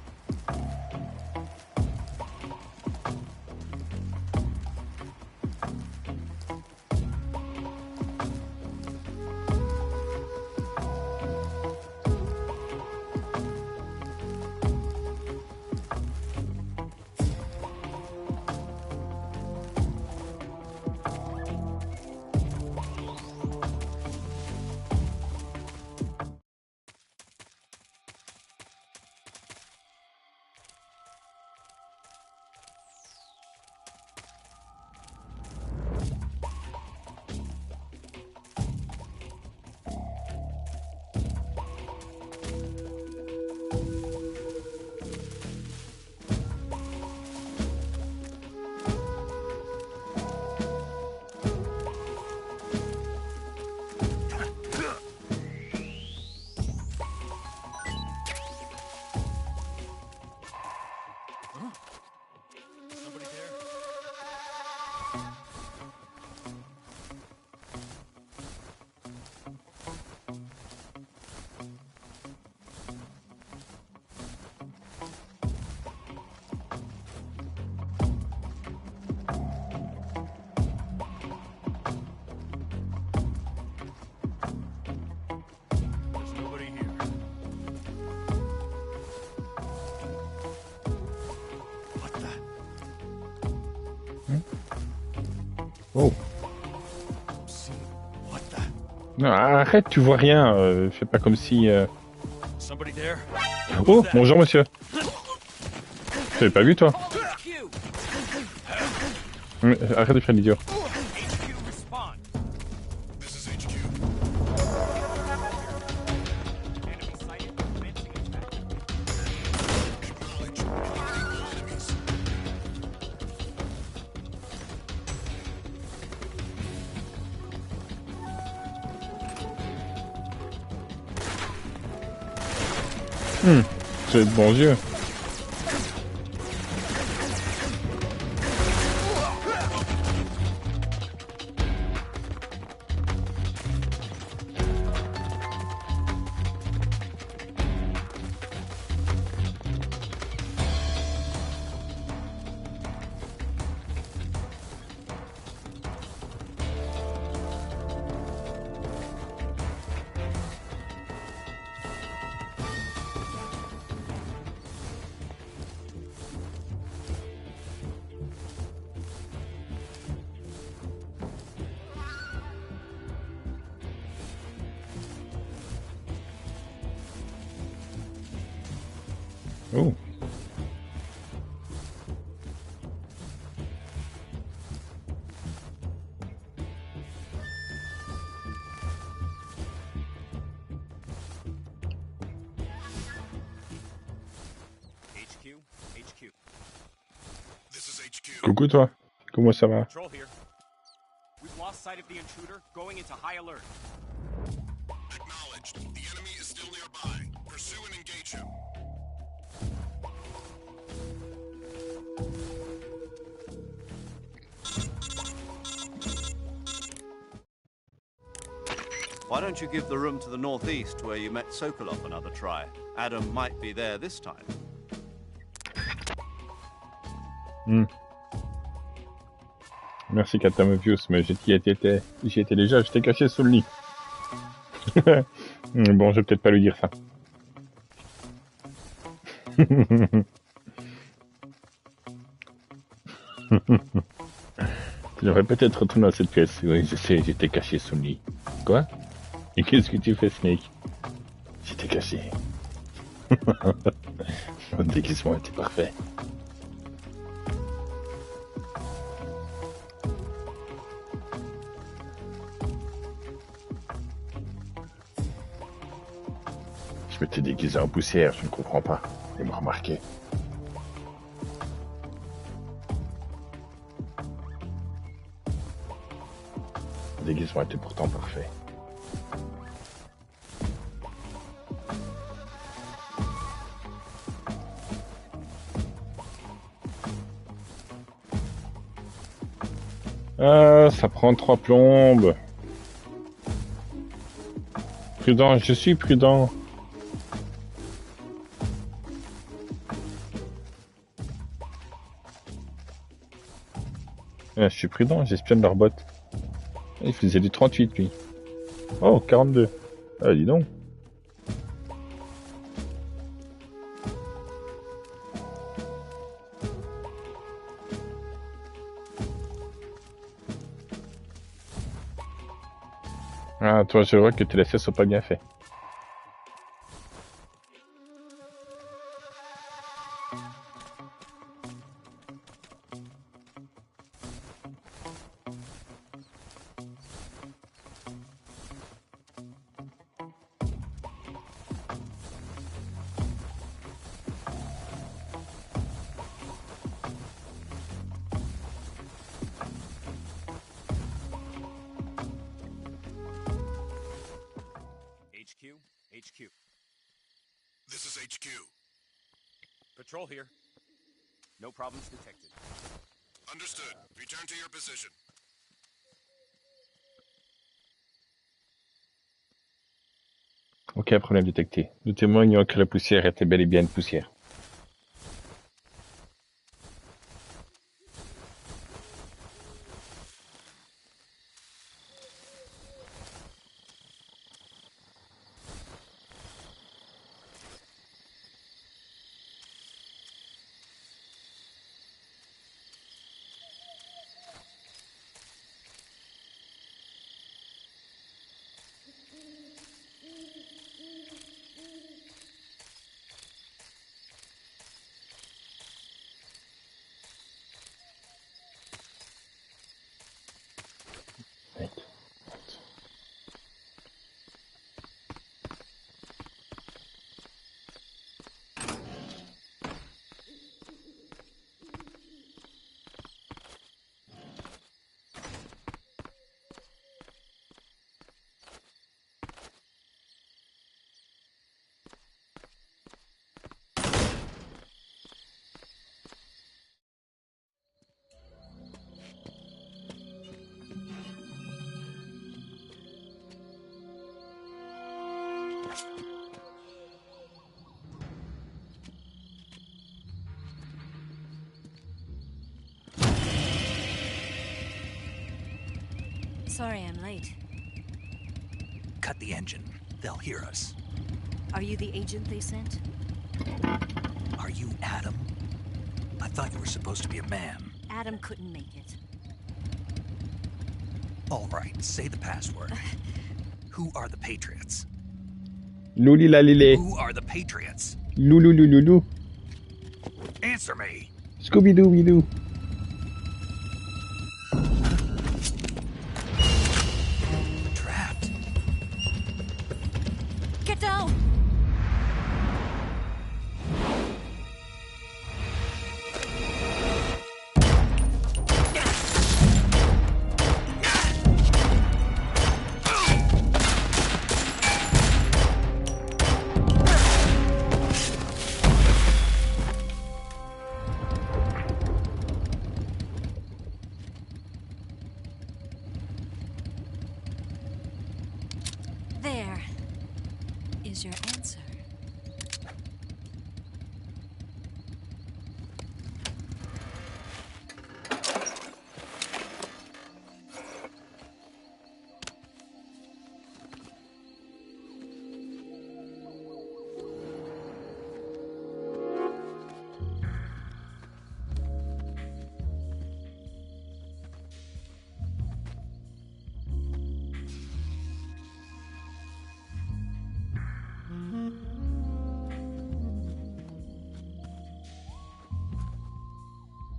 Oh. Non, arrête, tu vois rien. Fais pas comme si... Somebody there? Oh, bonjour monsieur. Tu l'avais pas vu toi? Arrête de faire l'idiot. C'est de bons yeux. Oh. HQ. This is HQ. Coucou toi. Comment ça va? Control here. We've lost sight of the intruder, going into high alert. Acknowledged. The enemy is still nearby. Pursue and engage him. Why don't you give the room to the northeast where you met Sokolov another try? Adam might be there this time. Merci Catamovius, mais j'y étais déjà, j'étais caché sous le lit. Bon, je vais peut-être pas lui dire ça. Tu devrais peut-être retourner dans cette pièce. Oui, je sais, j'étais caché sous le lit. Quoi? Et qu'est-ce que tu fais, Snake? J'étais caché. Mon déguisement était parfait. Je m'étais déguisé en poussière, je ne comprends pas. Il m'a remarqué. Le déguisement était pourtant parfait. Ah, ça prend 3 plombes. Prudent, je suis prudent. Ah, je suis prudent, j'espionne leur bot. Il faisait du 38 lui. Oh, 42. Ah, dis donc. Ah, toi, je vois que tes lacets sont pas bien faits. HQ. This is HQ. Patrol here. No problems detected. Understood. Return to your position. Ok, problème détecté. Nous témoignons que la poussière était bel et bien une poussière. Sorry I'm late. Cut the engine. They'll hear us. Are you the agent they sent? Are you Adam? I thought you were supposed to be a man. Adam couldn't make it. All right, say the password. Who are the Patriots? Louli la lilé. Who are the Patriots? Loulou loulou. Answer me. Scooby Dooby Doo. Trapped. Get down! There is your answer.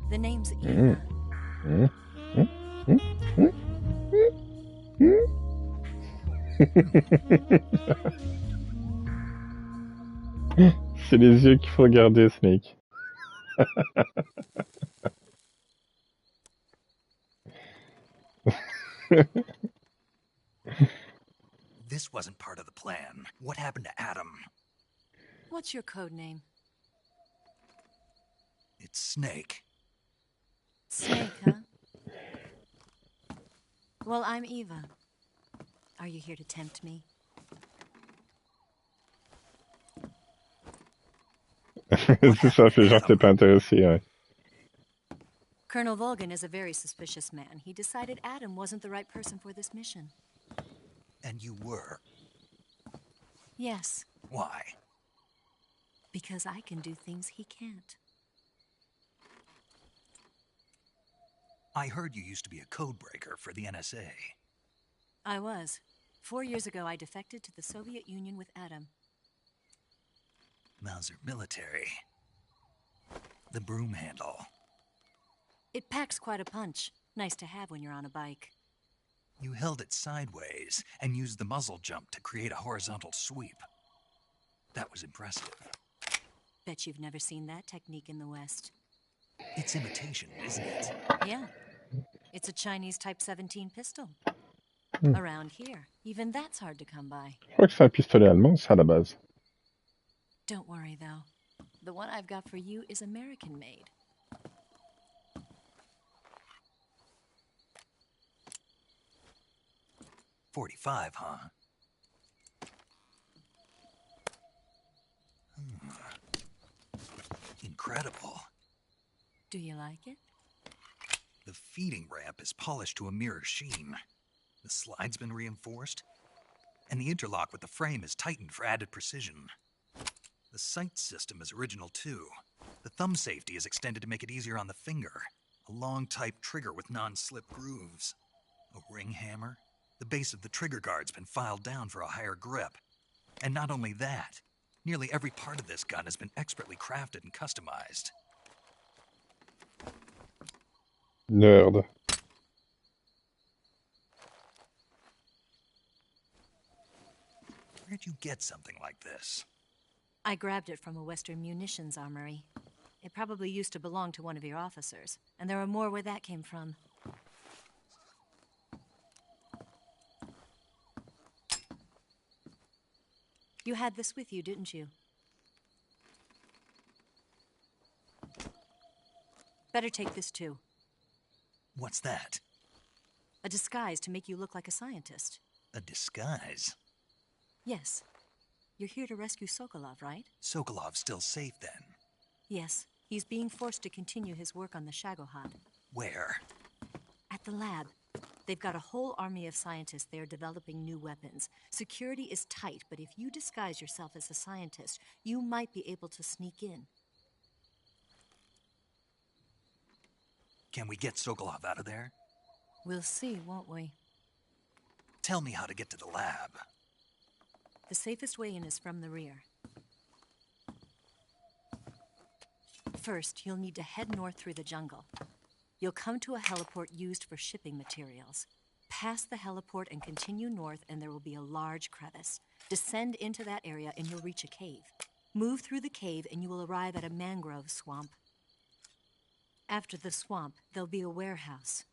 The name's Eva. C'est les yeux qu'il faut regarder, Snake. This wasn't part of the plan. What happened to Adam? What's your code name? It's Snake. Snake, huh? Well, I'm Eva. Are you here to tempt me? C'est ça, fait genre t'es pas intéressé, ouais. Colonel Volgan is a very suspicious man. He decided Adam wasn't the right person for this mission. And you were. Yes, Why? because I can do things he can't. I heard you used to be a codebreaker for the NSA. I was. 4 years ago, I defected to the Soviet Union with Adam. Mauser military. The broom handle. It packs quite a punch. Nice to have when you're on a bike. You held it sideways and used the muzzle jump to create a horizontal sweep. That was impressive. Bet you've never seen that technique in the West. It's imitation, isn't it? Yeah. It's a Chinese Type 17 pistol. Hmm. Around here, even that's hard to come by. Je crois que c'est un pistolet allemand, ça, à la base. Don't worry, though. The one I've got for you is American-made. .45, huh? Incredible. Do you like it? The feeding ramp is polished to a mirror sheen. The slide's been reinforced, and the interlock with the frame is tightened for added precision. The sight system is original too. The thumb safety is extended to make it easier on the finger. A long type trigger with non-slip grooves. A ring hammer. The base of the trigger guard's been filed down for a higher grip. And not only that, nearly every part of this gun has been expertly crafted and customized. Nerd. Where'd you get something like this? I grabbed it from a Western munitions armory. It probably used to belong to one of your officers, and there are more where that came from. You had this with you, didn't you? Better take this too. What's that? A disguise to make you look like a scientist. A disguise? Yes. You're here to rescue Sokolov, right? Sokolov's still safe then. Yes. He's being forced to continue his work on the Shagohod. Where? At the lab. They've got a whole army of scientists there developing new weapons. Security is tight, but if you disguise yourself as a scientist, you might be able to sneak in. Can we get Sokolov out of there? We'll see, won't we? Tell me how to get to the lab. The safest way in is from the rear. First, you'll need to head north through the jungle. You'll come to a heliport used for shipping materials. Pass the heliport and continue north, and there will be a large crevice. Descend into that area, and you'll reach a cave. Move through the cave, and you will arrive at a mangrove swamp. After the swamp, there'll be a warehouse.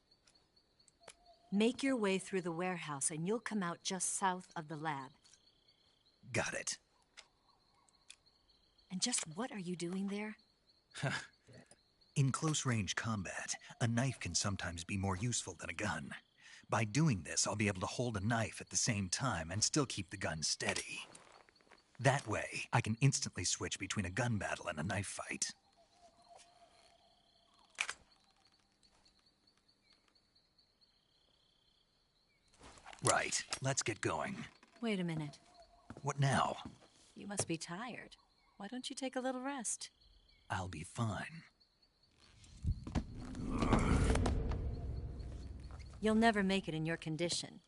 Make your way through the warehouse, and you'll come out just south of the lab. Got it. And just what are you doing there? In close-range combat, a knife can sometimes be more useful than a gun. By doing this, I'll be able to hold a knife at the same time and still keep the gun steady. That way, I can instantly switch between a gun battle and a knife fight. Right, let's get going. Wait a minute. What now? You must be tired. Why don't you take a little rest? I'll be fine. You'll never make it in your condition.